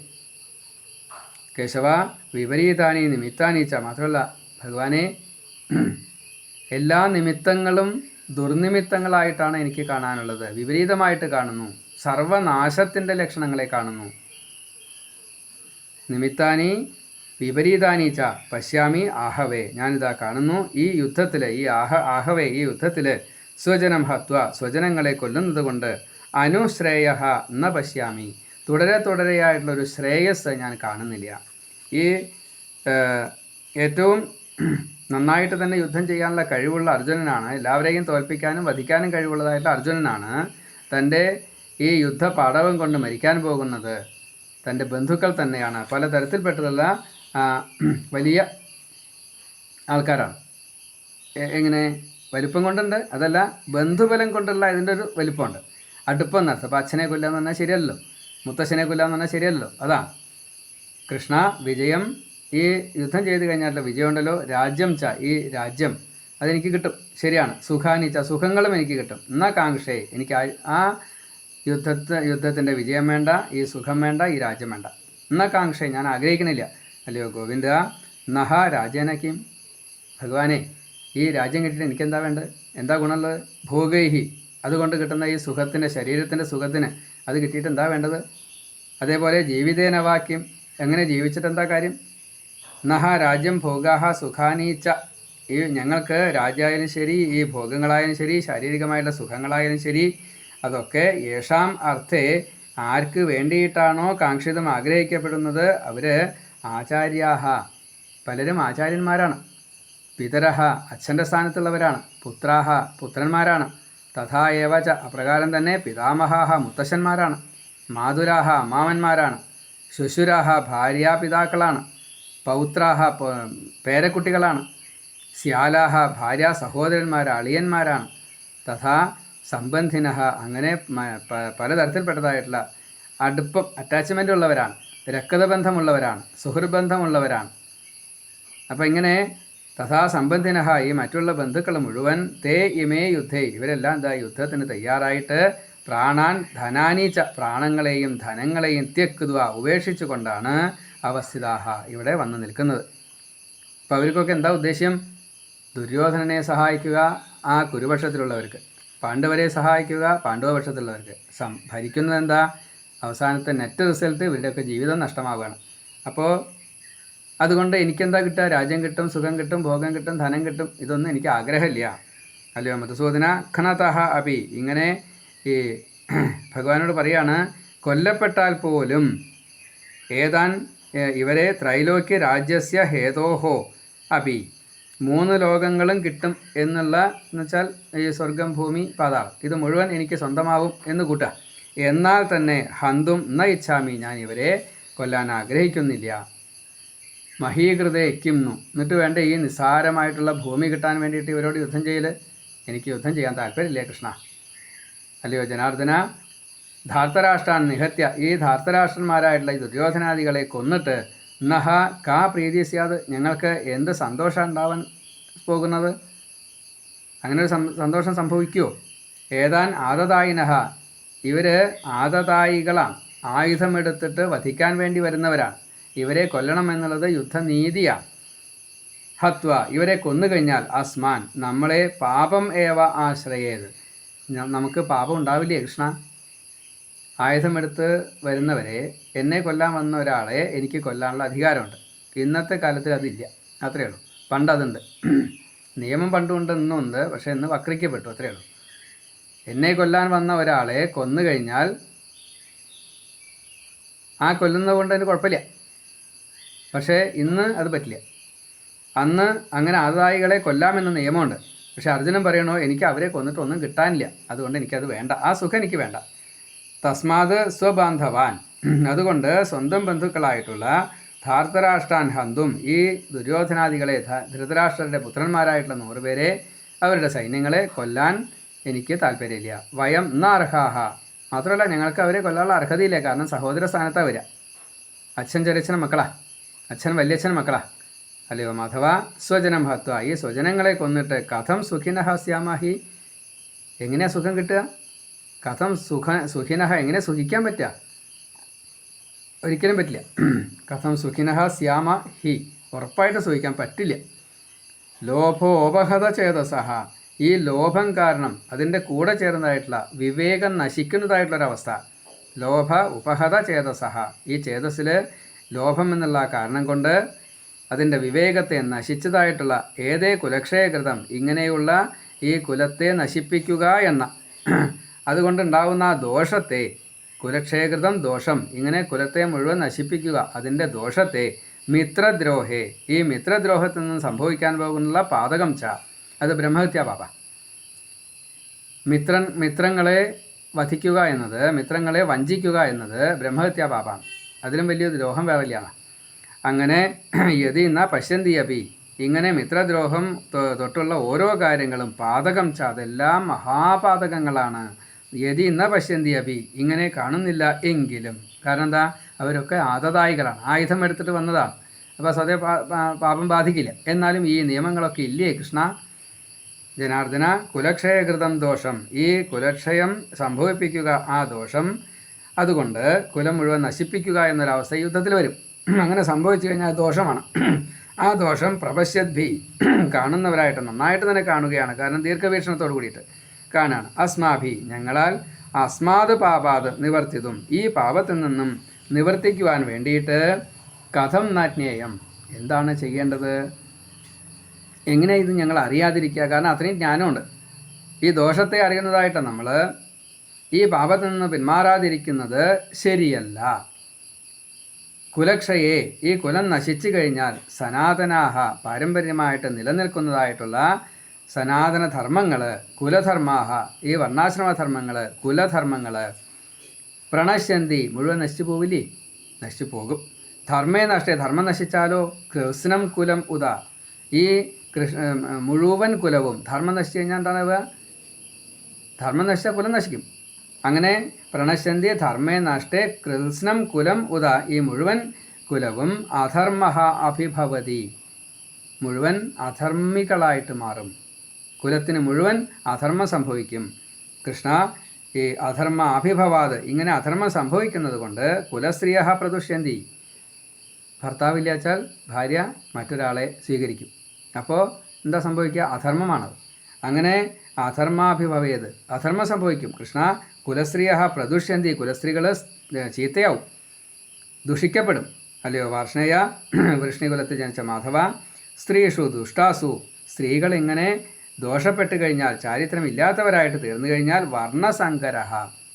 കേശവ വിപരീതാനി നിമിത്താനീച്ച, മാത്രമല്ല ഭഗവാനെ, എല്ലാ നിമിത്തങ്ങളും ദുർനിമിത്തങ്ങളായിട്ടാണ് എനിക്ക് കാണാനുള്ളത്, വിപരീതമായിട്ട് കാണുന്നു, സർവനാശത്തിൻ്റെ ലക്ഷണങ്ങളെ കാണുന്നു. നിമിത്താനി വിപരീതാനീച്ച പശ്യാമി ആഹവേ, ഞാനിതാ കാണുന്നു ഈ യുദ്ധത്തിൽ, ഈ ആഹവേ, ഈ യുദ്ധത്തിൽ സ്വജനം ഹത്വ, സ്വജനങ്ങളെ കൊല്ലുന്നത് കൊണ്ട്, അനുശ്രേയ ന പശ്യാമി, തുടരെയായിട്ടുള്ളൊരു ശ്രേയസ് ഞാൻ കാണുന്നില്ല. ഈ ഏറ്റവും നന്നായിട്ട് തന്നെ യുദ്ധം ചെയ്യാനുള്ള കഴിവുള്ള അർജുനനാണ്, എല്ലാവരെയും തോൽപ്പിക്കാനും വധിക്കാനും കഴിവുള്ളതായിട്ടുള്ള അർജുനനാണ് തൻ്റെ ഈ യുദ്ധ പാടവം കൊണ്ട് മരിക്കാൻ പോകുന്നത്. തൻ്റെ ബന്ധുക്കൾ തന്നെയാണ്, പലതരത്തിൽപ്പെട്ടതുള്ള വലിയ ആൾക്കാരാണ്. എങ്ങനെ? വലിപ്പം കൊണ്ടുണ്ട്, അതല്ല ബന്ധുബലം കൊണ്ടുള്ള ഇതിൻ്റെ ഒരു വലിപ്പമുണ്ട്. അടുപ്പം എന്നർത്ഥം. അപ്പോൾ അച്ഛനെ കൊല്ലാന്ന് പറഞ്ഞാൽ ശരിയല്ലല്ലോ, മുത്തശ്ശനെ കൊല്ലാന്ന് പറഞ്ഞാൽ ശരിയല്ലല്ലോ. അതാണ് കൃഷ്ണ വിജയം. ഈ യുദ്ധം ചെയ്ത് കഴിഞ്ഞാൽ വിജയം ഉണ്ടല്ലോ, രാജ്യം ഈ രാജ്യം അതെനിക്ക് കിട്ടും, ശരിയാണ്. സുഖാനിച്ച, സുഖങ്ങളും എനിക്ക് കിട്ടും. എന്നാ കാങ്ക്ഷേ, എനിക്ക് ആ യുദ്ധത്തിൻ്റെ വിജയം വേണ്ട, ഈ സുഖം വേണ്ട, ഈ രാജ്യം വേണ്ട. എന്നാ കാങ്ക്ഷേ, ഞാൻ ആഗ്രഹിക്കണില്ല. അല്ലയോ ഗോവിന്ദ, നഹ രാജേനക്കും, ഭഗവാനെ ഈ രാജ്യം കിട്ടിയിട്ട് എനിക്കെന്താ വേണ്ടത്? എന്താ ഗുണമുള്ളത്? ഭോഗൈഹി, അതുകൊണ്ട് കിട്ടുന്ന ഈ സുഖത്തിൻ്റെ, ശരീരത്തിൻ്റെ സുഖത്തിന് അത് കിട്ടിയിട്ട് എന്താ വേണ്ടത്? അതേപോലെ ജീവിതേനവാക്യം, എങ്ങനെ ജീവിച്ചിട്ട് എന്താ കാര്യം? നഹ രാജ്യം ഭോഗാഹ സുഖാനീച്ച, ഈ ഞങ്ങൾക്ക് രാജ്യമായാലും ശരി, ഈ ഭോഗങ്ങളായാലും ശരി, ശാരീരികമായിട്ടുള്ള സുഖങ്ങളായാലും ശരി, അതൊക്കെ യേഷാം അർത്ഥേ ആർക്ക് വേണ്ടിയിട്ടാണോ കാക്ഷിതം ആഗ്രഹിക്കപ്പെടുന്നത് അവർ ആചാര്യാഹ, പലരും ആചാര്യന്മാരാണ്. പിതരഹ, അച്ഛൻ്റെ സ്ഥാനത്തുള്ളവരാണ്. പുത്രാഹ, പുത്രന്മാരാണ്. തഥാ ഏവച, അപ്രകാരം തന്നെ പിതാമഹാഹ, മുത്തശ്ശന്മാരാണ്. മാതുരാഹ, അമ്മാവന്മാരാണ്. ശുശുരാഹ, ഭാര്യാപിതാക്കളാണ്. പൗത്രാഹ, പേരക്കുട്ടികളാണ്. സ്യാലാഹ, ഭാര്യ സഹോദരന്മാർ, അളിയന്മാരാണ്. തഥാ സംബന്ധിനഹ, അങ്ങനെ പലതരത്തിൽപ്പെട്ടതായിട്ടുള്ള അടുപ്പം, അറ്റാച്ച്മെൻ്റ് ഉള്ളവരാണ്. രക്തബന്ധമുള്ളവരാണ്, സുഹൃബന്ധമുള്ളവരാണ്. അപ്പം ഇങ്ങനെ തഥാ സംബന്ധിനഹ, ഈ മറ്റുള്ള ബന്ധുക്കൾ മുഴുവൻ തേ ഇമേ യുദ്ധേ, ഇവരെല്ലാം എന്താ യുദ്ധത്തിന് തയ്യാറായിട്ട് പ്രാണാൻ ധനാനീച്ച, പ്രാണങ്ങളെയും ധനങ്ങളെയും ത്യക്തുവ, ഉപേക്ഷിച്ചു കൊണ്ടാണ് അവസ്ഥിതാഹ, ഇവിടെ വന്നു നിൽക്കുന്നത്. അപ്പോൾ അവർക്കൊക്കെ എന്താ ഉദ്ദേശ്യം? ദുര്യോധനനെ സഹായിക്കുക ആ കുരുപക്ഷത്തിലുള്ളവർക്ക്, പാണ്ഡവരെ സഹായിക്കുക പാണ്ഡവപക്ഷത്തിലുള്ളവർക്ക്. ഭരിക്കുന്നത് എന്താ? അവസാനത്തെ നെറ്റ് റിസൾട്ട് ഇവരുടെയൊക്കെ ജീവിതം നഷ്ടമാവുകയാണ്. അപ്പോൾ അതുകൊണ്ട് എനിക്കെന്താ കിട്ടുക? രാജ്യം കിട്ടും, സുഖം കിട്ടും, ഭോഗം കിട്ടും, ധനം കിട്ടും. ഇതൊന്നും എനിക്ക് ആഗ്രഹമില്ല. അല്ലയോ മധുസൂദന? ഖനതഹ അപി, ഇങ്ങനെ ഈ ഭഗവാനോട് പറയാണ്, കൊല്ലപ്പെട്ടാൽ പോലും ഏതാൻ ഇവരെ ത്രൈലോക്യ രാജ്യസ്യ ഹേതോഹോ അപി, 3 ലോകങ്ങളും കിട്ടും എന്നുള്ള, എന്നുവെച്ചാൽ ഈ സ്വർഗം, ഭൂമി, പാതാളം, ഇത് മുഴുവൻ എനിക്ക് സ്വന്തമാവും എന്ന് കൂട്ടുക. എന്നാൽ തന്നെ ഹന്തും ന ഇച്ഛാമി, ഞാൻ ഇവരെ കൊല്ലാൻ ആഗ്രഹിക്കുന്നില്ല. മഹീകൃതേ കിംന്നു, എന്നിട്ട് വേണ്ട ഈ നിസ്സാരമായിട്ടുള്ള ഭൂമി കിട്ടാൻ വേണ്ടിയിട്ട് ഇവരോട് യുദ്ധം ചെയ്യൽ? എനിക്ക് യുദ്ധം ചെയ്യാൻ താല്പര്യമില്ലേ കൃഷ്ണ? അല്ലയോ ജനാർദ്ദന? ധാർത്തരാഷ്ട്രാൻ നിഹത്യ, ഈ ധാർത്തരാഷ്ട്രന്മാരായിട്ടുള്ള ഈ ദുര്യോധനാദികളെ കൊന്നിട്ട് നഹ കാ പ്രീതി സ്യാത്, ഞങ്ങൾക്ക് എന്ത് സന്തോഷം ഉണ്ടാവാൻ പോകുന്നത്? അങ്ങനെ ഒരു സന്തോഷം സംഭവിക്കുമോ? ഏതാൻ ആദതായിനഹ, ഇവർ ആദതായികളാണ്, ആയുധമെടുത്തിട്ട് വധിക്കാൻ വേണ്ടി വരുന്നവരാണ്. ഇവരെ കൊല്ലണം എന്നുള്ളത് യുദ്ധനീതിയാണ്. ഹത്വ, ഇവരെ കൊന്നുകഴിഞ്ഞാൽ അസ്മാൻ, നമ്മളെ പാപം ഏവ ആശ്രയേത്, നമുക്ക് പാപം ഉണ്ടാവില്ലേ കൃഷ്ണ? ആയുധമെടുത്ത് വരുന്നവരെ, എന്നെ കൊല്ലാൻ വന്ന ഒരാളെ എനിക്ക് കൊല്ലാനുള്ള അധികാരമുണ്ട്. ഇന്നത്തെ കാലത്തിൽ അതില്ല, അത്രയേ ഉള്ളൂ. പണ്ടതുണ്ട്, നിയമം പണ്ടുകൊണ്ട് ഇന്നുണ്ട്, പക്ഷേ ഇന്ന് വക്രിക്കപ്പെട്ടു, അത്രയേ ഉള്ളൂ. എന്നെ കൊല്ലാൻ വന്ന ഒരാളെ കൊന്നു കഴിഞ്ഞാൽ ആ കൊല്ലുന്നത് കൊണ്ട് അതിന് കുഴപ്പമില്ല. പക്ഷേ ഇന്ന് അത് പറ്റില്ല. അന്ന് അങ്ങനെ ആദായികളെ കൊല്ലാമെന്ന നിയമമുണ്ട്. പക്ഷെ അർജുനൻ പറയണോ, എനിക്ക് അവരെ കൊന്നിട്ടൊന്നും കിട്ടാനില്ല, അതുകൊണ്ട് എനിക്കത് വേണ്ട, ആ സുഖം എനിക്ക് വേണ്ട. തസ്മാത് സ്വബാന്ധവാൻ, അതുകൊണ്ട് സ്വന്തം ബന്ധുക്കളായിട്ടുള്ള ധാർത്തരാഷ്ട്രാൻ ഹന്തും, ഈ ദുര്യോധനാദികളെ, ധൃതരാഷ്ട്രരുടെ പുത്രന്മാരായിട്ടുള്ള 100 പേരെ, അവരുടെ സൈന്യങ്ങളെ കൊല്ലാൻ എനിക്ക് താല്പര്യമില്ല. വയം ന അർഹാഹ, മാത്രമല്ല ഞങ്ങൾക്ക് അവരെ കൊല്ലാനുള്ള അർഹതയില്ല. കാരണം സഹോദര സ്ഥാനത്താണ് വരിക. അച്ഛൻ ചെറിയച്ഛൻ മക്കളാ, അച്ഛൻ വലിയച്ഛൻ മക്കളാ, അല്ലയോ മാധവ? സ്വജനം ഹത്വ, ഈ സ്വജനങ്ങളെ കൊന്നിട്ട് കഥം സുഖിനഹ സ്യാമഹി, എങ്ങനെയാണ് സുഖം കിട്ടുക? കഥം സുഖിനഹ, എങ്ങനെ സുഖിക്കാൻ പറ്റുക? ഒരിക്കലും പറ്റില്ല. കഥം സുഖിനഹ സ്യാമ ഹി, ഉറപ്പായിട്ട് സുഖിക്കാൻ പറ്റില്ല. ലോഭോപഹത ചേതസഹ, ഈ ലോഭം കാരണം അതിൻ്റെ കൂടെ ചേർന്നതായിട്ടുള്ള വിവേകം നശിക്കുന്നതായിട്ടുള്ളൊരവസ്ഥ. ലോഭ ഉപഹത ചേതസഹ, ഈ ചേതസ്സിൽ ലോഭം എന്നുള്ള കാരണം കൊണ്ട് അതിൻ്റെ വിവേകത്തെ നശിച്ചതായിട്ടുള്ള ഏതേ കുലക്ഷയകൃതം, ഇങ്ങനെയുള്ള ഈ കുലത്തെ നശിപ്പിക്കുക എന്ന അതുകൊണ്ടുണ്ടാവുന്ന ആ ദോഷത്തെ, കുലക്ഷയകൃതം ദോഷം, ഇങ്ങനെ കുലത്തെ മുഴുവൻ നശിപ്പിക്കുക, അതിൻ്റെ ദോഷത്തെ മിത്രദ്രോഹേ, ഈ മിത്രദ്രോഹത്തിൽ നിന്ന് സംഭവിക്കാൻ പോകുന്നുള്ള പാതകം ച, അത് ബ്രഹ്മഹത്യാ പാപ. മിത്രങ്ങളെ വധിക്കുക എന്നത്, മിത്രങ്ങളെ വഞ്ചിക്കുക എന്നത് ബ്രഹ്മഹത്യാ പാപാണ്. അതിലും വലിയ ദ്രോഹം വേറില്ലാണ്. അങ്ങനെ യതി ന പശ്യന്തി അപി, ഇങ്ങനെ മിത്രദ്രോഹം തൊട്ടുള്ള ഓരോ കാര്യങ്ങളും പാതകം ച, അതെല്ലാം മഹാപാതകങ്ങളാണ്. യതി ന പശ്യന്തി അപി, ഇങ്ങനെ കാണുന്നില്ല എങ്കിലും, കാരണം എന്താ? അവരൊക്കെ ആദതായികളാണ്, ആയുധം എടുത്തിട്ട് വന്നതാണ്. അപ്പോൾ സദേ പാപം ബാധിക്കില്ല. എന്നാലും ഈ നിയമങ്ങളൊക്കെ ഇല്ലേ കൃഷ്ണ? ജനാർദ്ദന, കുലക്ഷയകൃതം ദോഷം, ഈ കുലക്ഷയം സംഭവിപ്പിക്കുക ആ ദോഷം, അതുകൊണ്ട് കുലം മുഴുവൻ നശിപ്പിക്കുക എന്നൊരവസ്ഥ യുദ്ധത്തിൽ വരും. അങ്ങനെ സംഭവിച്ചു കഴിഞ്ഞാൽ അത് ദോഷമാണ്. ആ ദോഷം പ്രപശ്യദ്ഭി, കാണുന്നവരായിട്ട് നന്നായിട്ട് തന്നെ കാണുകയാണ്. കാരണം ദീർഘവീക്ഷണത്തോട് കൂടിയിട്ട് കാണാണ്. അസ്മാഭി, ഞങ്ങളാൽ, അസ്മാത് പാപാത് നിവർത്തിതും, ഈ പാപത്തിൽ നിന്നും നിവർത്തിക്കുവാൻ വേണ്ടിയിട്ട് കഥം നാജ്ഞേയം, എന്താണ് ചെയ്യേണ്ടത്? എങ്ങനെ ഇത് ഞങ്ങൾ അറിയാതിരിക്കുക? കാരണം അത്രയും ജ്ഞാനമുണ്ട്. ഈ ദോഷത്തെ അറിയുന്നതായിട്ട് നമ്മൾ ഈ പാപത്തിൽ നിന്ന് പിന്മാറാതിരിക്കുന്നത് ശരിയല്ല. കുലക്ഷയെ, ഈ കുലം നശിച്ചു കഴിഞ്ഞാൽ സനാതനാഹ, പാരമ്പര്യമായിട്ട് നിലനിൽക്കുന്നതായിട്ടുള്ള സനാതനധർമ്മങ്ങൾ, കുലധർമാഹ, ഈ വർണ്ണാശ്രമധർമ്മങ്ങൾ, കുലധർമ്മങ്ങൾ പ്രണശ്യന്തി, മുഴുവൻ നശിച്ചു പോവില്ലേ? നശിച്ചു പോകും. ധർമ്മേ നഷ്ടേ, ധർമ്മം നശിച്ചാലോ? കൃഷ്ണം കുലം ഉദ, ഈ മുഴുവൻ കുലവും ധർമ്മം നശിച്ചു കഴിഞ്ഞാൽ എന്താണാവുക? ധർമ്മം നശിച്ചാൽ കുലം നശിക്കും. അങ്ങനെ പ്രണശ്യന്തി ധർമ്മേ നഷ്ടേ കൃഷ്ണം കുലം ഉദ, ഈ മുഴുവൻ കുലവും അധർമ്മ അഭിഭവതി, മുഴുവൻ അധർമ്മികളായിട്ട് മാറും. കുലത്തിന് മുഴുവൻ അധർമ്മം സംഭവിക്കും. കൃഷ്ണ, ഈ അധർമ്മ അഭിഭവാത്, ഇങ്ങനെ അധർമ്മം സംഭവിക്കുന്നത് കൊണ്ട് കുലസ്ത്രീയ പ്രദുഷ്യന്തി, ഭർത്താവില്ലാച്ചാൽ ഭാര്യ മറ്റൊരാളെ സ്വീകരിക്കും. അപ്പോൾ എന്താ സംഭവിക്കുക? അധർമ്മമാണത്. അങ്ങനെ അധർമാഭിഭവേത്, അധർമ്മം സംഭവിക്കും. കൃഷ്ണ, കുലസ്ത്രീയ പ്രദുഷ്യന്തി, കുലസ്ത്രീകൾ ചീത്തയാവും, ദുഷിക്കപ്പെടും. അല്ലയോ വാർഷ്ണേയ, വൃഷ്ണികുലത്തിൽ ജനിച്ച മാധവ, സ്ത്രീഷു ദുഷ്ടാസു, സ്ത്രീകൾ ഇങ്ങനെ ദോഷപ്പെട്ട് കഴിഞ്ഞാൽ, ചാരിത്രമില്ലാത്തവരായിട്ട് തീർന്നു കഴിഞ്ഞാൽ വർണ്ണസങ്കര,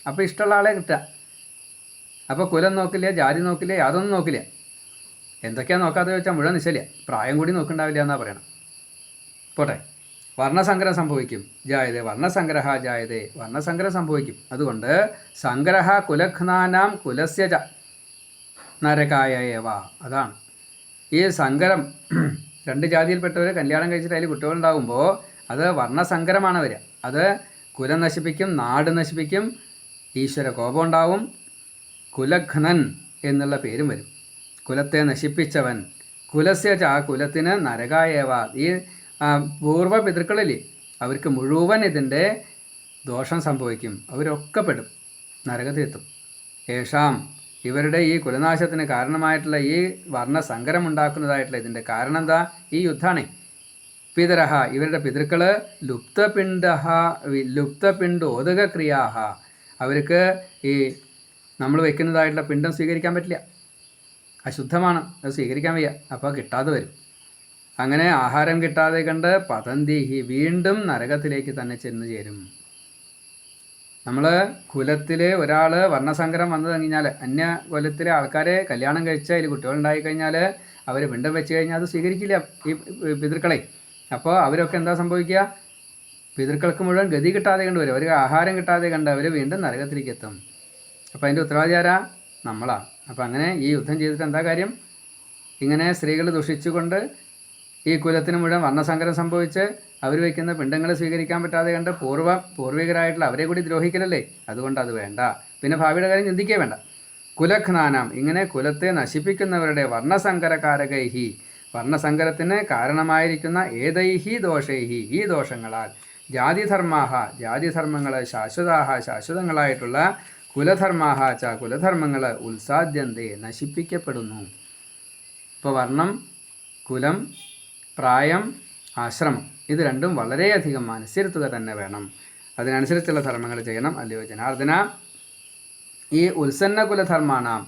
അപ്പോൾ ഇഷ്ടമുള്ള ആളെ കിട്ടുക. അപ്പോൾ കുലം നോക്കില്ല, ജാതി നോക്കില്ല, യാതൊന്നും നോക്കില്ല. എന്തൊക്കെയാണ് നോക്കാതെ വെച്ചാൽ മുഴുവൻ നിശ്ചല, പ്രായം കൂടി നോക്കുന്നുണ്ടാവില്ല എന്നാണ് പറയണം. പോട്ടെ, വർണ്ണസങ്കരം സംഭവിക്കും. ജായതേ വർണ്ണസംഗ്രഹ ജായതേ, വർണ്ണസങ്കരം സംഭവിക്കും. അതുകൊണ്ട് സംഗ്രഹ കുലഘ്നാനാം കുലസ്യജ നരകായ ഏവ, അതാണ് ഈ സങ്കരം. രണ്ട് ജാതിയിൽപ്പെട്ടവർ കല്യാണം കഴിച്ചിട്ട് അതിൽ കുട്ടികളുണ്ടാകുമ്പോൾ അത് വർണ്ണസങ്കരമാണ് വരിക. അത് കുലം നശിപ്പിക്കും, നാട് നശിപ്പിക്കും, ഈശ്വര കോപം ഉണ്ടാവും, കുലഘ്നൻ എന്നുള്ള പേരും വരും. കുലത്തെ നശിപ്പിച്ചവൻ. കുലസ്യജ, കുലത്തിന് നരകായേവ, ഈ പൂർവ്വ പിതൃക്കളിൽ അവർക്ക് മുഴുവൻ ഇതിൻ്റെ ദോഷം സംഭവിക്കും. അവരൊക്കെ പെടും, നരകത്തിലെത്തും. യേഷാം, ഇവരുടെ ഈ കുലനാശത്തിന് കാരണമായിട്ടുള്ള ഈ വർണ്ണസങ്കരം ഉണ്ടാക്കുന്നതായിട്ടുള്ള ഇതിൻ്റെ കാരണം എന്താ? ഈ യുദ്ധാണേ. പിതരഹ, ഇവരുടെ പിതൃക്കൾ ലുപ്തപിണ്ഡോദകക്രിയാഹ, അവർക്ക് ഈ നമ്മൾ വയ്ക്കുന്നതായിട്ടുള്ള പിണ്ഡം സ്വീകരിക്കാൻ പറ്റില്ല, അശുദ്ധമാണ്, അത് സ്വീകരിക്കാൻ വയ്യ. അപ്പോൾ കിട്ടാതെ വരും. അങ്ങനെ ആഹാരം കിട്ടാതെ കണ്ട് പതന്തിഹി, വീണ്ടും നരകത്തിലേക്ക് തന്നെ ചെന്ന് ചേരും. നമ്മൾ കുലത്തിൽ ഒരാൾ വർണ്ണസങ്കരം വന്നു കഴിഞ്ഞാൽ, അന്യ കുലത്തിലെ ആൾക്കാരെ കല്യാണം കഴിച്ച് അതിൽ കുട്ടികളുണ്ടായി കഴിഞ്ഞാൽ അവർ പിണ്ടം വെച്ച് കഴിഞ്ഞാൽ അത് സ്വീകരിക്കില്ല ഈ പിതൃക്കളെ. അപ്പോൾ അവരൊക്കെ എന്താ സംഭവിക്കുക? പിതൃക്കൾക്ക് മുഴുവൻ ഗതി കിട്ടാതെ കണ്ട് വരും, അവർക്ക് ആഹാരം കിട്ടാതെ കണ്ട് അവർ വീണ്ടും നരകത്തിലേക്ക് എത്തും. അപ്പോൾ അതിൻ്റെ ഉത്തരവാദി ആരാ? നമ്മളാണ്. അപ്പോൾ അങ്ങനെ ഈ യുദ്ധം ചെയ്തിട്ട് എന്താ കാര്യം? ഇങ്ങനെ സ്ത്രീകൾ ദുഷിച്ചുകൊണ്ട് ഈ കുലത്തിന് മുഴുവൻ വർണ്ണസങ്കരം സംഭവിച്ച് അവർ വയ്ക്കുന്ന പിണ്ടങ്ങൾ സ്വീകരിക്കാൻ പറ്റാതെ കണ്ട് പൂർവികരായിട്ടുള്ള അവരെ കൂടി ദ്രോഹിക്കലല്ലേ? അതുകൊണ്ട് അത് വേണ്ട. പിന്നെ ഭാവിയുടെ കാര്യം ചിന്തിക്കേ വേണ്ട. കുലഘ്നാനാം, ഇങ്ങനെ കുലത്തെ നശിപ്പിക്കുന്നവരുടെ വർണ്ണസങ്കരകാരകൈഹി, വർണ്ണസങ്കരത്തിന് കാരണമായിരിക്കുന്ന ഏതൈഹി ദോഷൈഹി, ഈ ദോഷങ്ങളാൽ ജാതിധർമാഹ, ജാതിധർമ്മങ്ങൾ ശാശ്വതാഹ, ശാശ്വതങ്ങളായിട്ടുള്ള കുലധർമാഹ ച, കുലധർമ്മങ്ങൾ ഉത്സാദ്യന്തേ, നശിപ്പിക്കപ്പെടുന്നു. ഇപ്പോൾ വർണ്ണം, കുലം, പ്രായം, ആശ്രമം, ഇത് രണ്ടും വളരെയധികം മനസ്സിരുത്തുക തന്നെ വേണം. അതിനനുസരിച്ചുള്ള ധർമ്മങ്ങൾ ചെയ്യണം. അല്ലയോ ജനാർദ്ദന, ഈ ഉത്സന്ന കുലധർമ്മാണാം,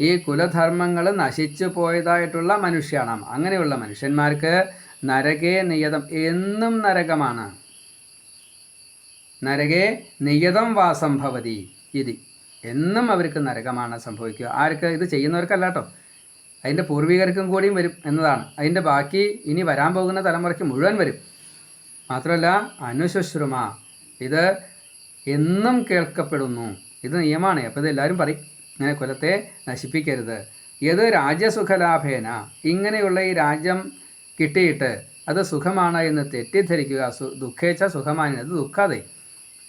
ഈ കുലധർമ്മങ്ങൾ നശിച്ചു പോയതായിട്ടുള്ള മനുഷ്യാണാം, അങ്ങനെയുള്ള മനുഷ്യന്മാർക്ക് നരകേ നിയതം, എന്നും നരകമാണ്. നരകേ നിയതം വാസം ഭവതി ഇതി, എന്നും അവർക്ക് നരകമാണ് സംഭവിക്കുക. ആർക്ക്? ഇത് ചെയ്യുന്നവർക്കല്ല കേട്ടോ, അതിൻ്റെ പൂർവികർക്കും കൂടിയും വരും എന്നതാണ്. അതിൻ്റെ ബാക്കി ഇനി വരാൻ പോകുന്ന തലമുറയ്ക്ക് മുഴുവൻ വരും. മാത്രമല്ല അനുശുശ്രുമ, ഇത് എന്നും കേൾക്കപ്പെടുന്നു, ഇത് നിയമമാണ്. അപ്പോൾ ഇത് എല്ലാവരും പറയും, ഇങ്ങനെ കുലത്തെ നശിപ്പിക്കരുത്. ഏത് രാജ്യസുഖലാഭേന, ഇങ്ങനെയുള്ള ഈ രാജ്യം കിട്ടിയിട്ട് അത് സുഖമാണ് എന്ന് തെറ്റിദ്ധരിക്കുക. ദുഃഖേച്ച സുഖമാനി, അത് ദുഃഖാതെ,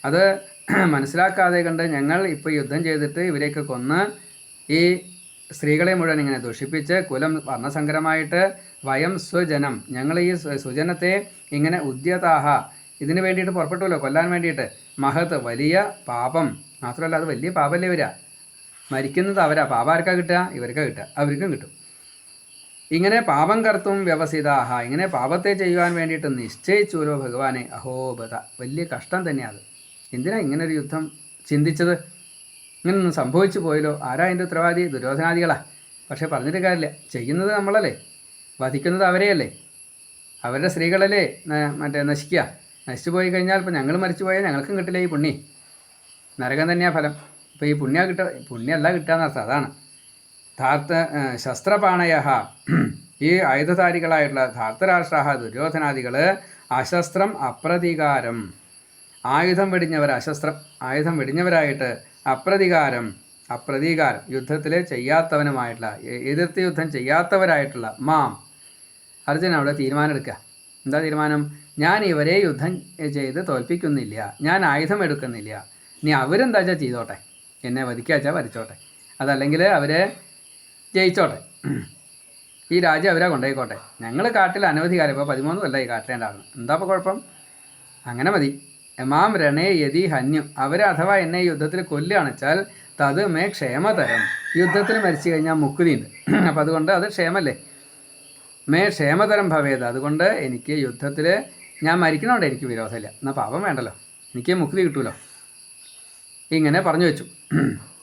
അത് മനസ്സിലാക്കാതെ കണ്ട് ഞങ്ങൾ ഇപ്പോൾ യുദ്ധം ചെയ്തിട്ട് ഇവരെയൊക്കെ കൊന്ന് ഈ സ്ത്രീകളെ മുഴുവൻ ഇങ്ങനെ ദുഷിപ്പിച്ച് കുലം വർണ്ണസങ്കരമായിട്ട് വയം സ്വജനം, ഞങ്ങൾ ഈ സുജനത്തെ ഇങ്ങനെ ഉദ്യതാഹ, ഇതിന് വേണ്ടിയിട്ട് പുറപ്പെട്ടുമല്ലോ, കൊല്ലാൻ വേണ്ടിയിട്ട്, മഹത്ത്, വലിയ പാപം. മാത്രമല്ല അത് വലിയ പാപമല്ലേ വരിക, മരിക്കുന്നത് അവരാ. പാപം ആർക്കാ കിട്ടുക? ഇവർക്കാ കിട്ടുക, അവർക്കും കിട്ടും. ഇങ്ങനെ പാപം കർത്തും വ്യവസിതാഹ, ഇങ്ങനെ പാപത്തെ ചെയ്യുവാൻ വേണ്ടിയിട്ട് നിശ്ചയിച്ചുല്ലോ ഭഗവാനെ. അഹോബത, വലിയ കഷ്ടം തന്നെയാണ്. എന്തിനാ ഇങ്ങനൊരു യുദ്ധം ചിന്തിച്ചത്? ഇങ്ങനൊന്നും സംഭവിച്ചു പോയല്ലോ. ആരാ അതിൻ്റെ ഉത്തരവാദി? ദുര്യോധനാദികളാ. പക്ഷേ പറഞ്ഞിട്ട് കാര്യമില്ല, ചെയ്യുന്നത് നമ്മളല്ലേ, വധിക്കുന്നത് അവരെയല്ലേ. അവരുടെ സ്ത്രീകളല്ലേ നശിക്കുക. നശിച്ചു പോയി കഴിഞ്ഞാൽ ഇപ്പോൾ ഞങ്ങൾ മരിച്ചു പോയാൽ ഞങ്ങൾക്കും കിട്ടില്ല ഈ പുണ്യം. നരകം തന്നെയാണ് ഫലം. ഇപ്പോൾ ഈ പുണ്യമല്ല കിട്ടുകയെന്നർത്ഥം. അതാണ് ശസ്ത്രപാണയ, ഈ ആയുധധാരികളായിട്ടുള്ള ധാർത്തരാഷ്ട്ര ദുര്യോധനാദികൾ അശസ്ത്രം അപ്രതീകാരം, ആയുധം വെടിഞ്ഞവർ, ആയുധം വെടിഞ്ഞവരായിട്ട് അപ്രതീകാരം യുദ്ധത്തിൽ ചെയ്യാത്തവനുമായിട്ടുള്ള, എതിർത്ത് യുദ്ധം ചെയ്യാത്തവരായിട്ടുള്ള മാം, അർജുനൻ അവിടെ തീരുമാനം എടുക്കുക. എന്താ തീരുമാനം? ഞാൻ ഇവരെ യുദ്ധം ചെയ്ത് തോൽപ്പിക്കുന്നില്ല, ഞാൻ ആയുധം എടുക്കുന്നില്ല. ഇനി അവരെന്താ വെച്ചാൽ ചെയ്തോട്ടെ, എന്നെ വധിക്കാച്ചാൽ വരിച്ചോട്ടെ, അതല്ലെങ്കിൽ അവരെ ജയിച്ചോട്ടെ, ഈ രാജ്യം അവരെ കൊണ്ടുപോയിക്കോട്ടെ. ഞങ്ങൾ കാട്ടിൽ അനവധി കാലം, ഇപ്പോൾ 13 കൊല്ലമായി കാട്ടിലേണ്ടാണ്, എന്താ ഇപ്പോൾ കുഴപ്പം? അങ്ങനെ മതി. എമാം രണേ യതി ഹന്യു, അവരെ അഥവാ എന്നെ യുദ്ധത്തിൽ കൊല്ലുകയാണെച്ചാൽ തത് മേ ക്ഷേമതരം, യുദ്ധത്തിൽ മരിച്ചു കഴിഞ്ഞാൽ മുക്തിയുണ്ട്. അപ്പം അതുകൊണ്ട് അത് ക്ഷേമല്ലേ, മേ ക്ഷേമതരം ഭവേത്, അതുകൊണ്ട് എനിക്ക് യുദ്ധത്തിൽ ഞാൻ മരിക്കണോണ്ട് എനിക്ക് വിരോധമില്ല, എന്നാൽ പാപം വേണ്ടല്ലോ, എനിക്ക് മുക്തി കിട്ടുമല്ലോ. ഇങ്ങനെ പറഞ്ഞു വെച്ചു.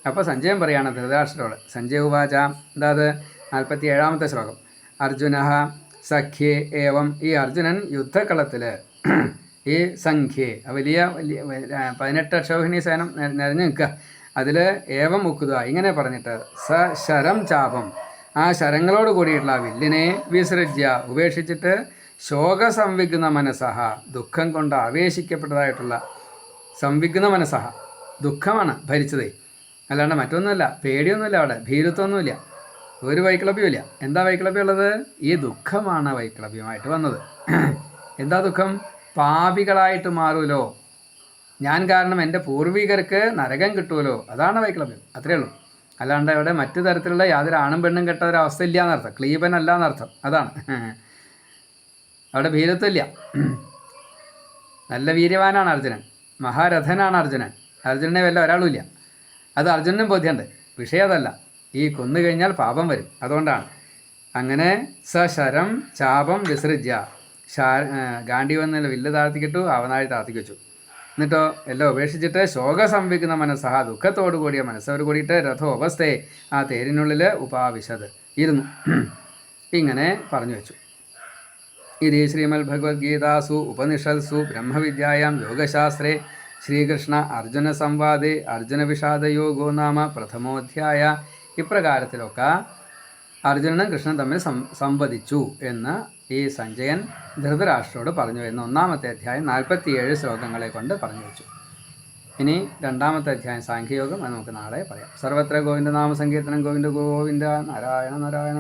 അപ്പോൾ സഞ്ജയൻ പറയാണ് ധൃതരാഷ്ട്രരോട്, സഞ്ജയ ഉവാച, അതായത് 47-ാമത്തെ ശ്ലോകം, അർജുന സഖ്യേ ഏവം, ഈ അർജുനൻ യുദ്ധക്കളത്തിൽ ഈ സംഖ്യേ വലിയ 18 അക്ഷൗഹിണി സേനം നിറഞ്ഞു നിൽക്കുക, അതിൽ ഏവം മുക്കുക ഇങ്ങനെ പറഞ്ഞിട്ട് ശരം ചാപം, ആ ശരങ്ങളോട് കൂടിയിട്ടുള്ള വില്ലിനെ വിസൃജ്യ ഉപേക്ഷിച്ചിട്ട് ശോകസംവിഗ്ന മനസ്സഹ, ദുഃഖം കൊണ്ട് ആവേശിക്കപ്പെട്ടതായിട്ടുള്ള സംവിഗ്ന മനസ്സഹ, ദുഃഖമാണ് ഭരിച്ചതേ, അല്ലാണ്ട് മറ്റൊന്നുമില്ല, പേടിയൊന്നുമില്ല, അവിടെ ഭീരുത്വമൊന്നുമില്ല, ഒരു വൈക്ലഭ്യമില്ല. എന്താ വൈക്ലഭ്യം ഉള്ളത്? ഈ ദുഃഖമാണ് വൈക്ലഭ്യമായിട്ട് വന്നത്. എന്താ ദുഃഖം? പാപികളായിട്ട് മാറുമല്ലോ, ഞാൻ കാരണം എൻ്റെ പൂർവികർക്ക് നരകം കിട്ടുമല്ലോ, അതാണ് വൈക്ലഭ്യം. അത്രയേ ഉള്ളൂ. അല്ലാണ്ട് അവിടെ മറ്റു തരത്തിലുള്ള യാതൊരു ആണും പെണ്ണും കെട്ട ഒരവസ്ഥ ഇല്ല എന്നർത്ഥം, ക്ലീബനല്ല എന്നർത്ഥം, അതാണ്. അവിടെ ഭീരത്വമില്ല. നല്ല വീര്യവാനാണ് അർജുനൻ, മഹാരഥനാണ് അർജുനൻ, അർജുനനെ വല്ല ഒരാളുമില്ല. അത് അർജുനനും ബോധ്യമുണ്ട്. വിഷയം അതല്ല, ഈ കൊന്നു കഴിഞ്ഞാൽ പാപം വരും, അതുകൊണ്ടാണ്. അങ്ങനെ സശരം ചാപം വിസൃജ്യ, ഗാണ്ഡീവെന്നുള്ള വില്ല് താഴ്ത്തിക്കിട്ടു, അവനാഴി താഴ്ത്തിക്ക് വെച്ചു. എന്നിട്ടോ എല്ലാം ഉപേക്ഷിച്ചിട്ട് ശോകസംവിഗ്ന മനസ്സഹ, ദുഃഖത്തോടു കൂടിയ മനസ്സോട് കൂടിയിട്ട് രഥോപസ്ഥയെ, ആ തേരിനുള്ളിൽ ഉപാവിശത് ഇരുന്നു. ഇങ്ങനെ പറഞ്ഞു വെച്ചു. ഇത് ശ്രീമദ് ഭഗവത്ഗീതാസു ഉപനിഷത്സു ബ്രഹ്മവിദ്യായാം യോഗശാസ്ത്രേ ശ്രീകൃഷ്ണ അർജുന സംവാദേ അർജുന വിഷാദയോഗോ നാമ പ്രഥമോധ്യായ. ഇപ്രകാരത്തിലൊക്കെ അർജുനനും കൃഷ്ണൻ തമ്മിൽ സംവദിച്ചു എന്ന് ഈ സഞ്ജയൻ ധൃതരാഷ്ട്രോട് പറഞ്ഞു എന്ന് 1-ാമത്തെ അധ്യായം 47 ശ്ലോകങ്ങളെ കൊണ്ട് പറഞ്ഞു വെച്ചു. ഇനി 2-ാമത്തെ അധ്യായം സാഖ്യയോഗം, അത് നമുക്ക് നാളെ പറയാം. സർവത്ര ഗോവിന്ദ നാമ സങ്കീർത്തനം, ഗോവിന്ദ ഗോവിന്ദ, നാരായണ നാരായണ.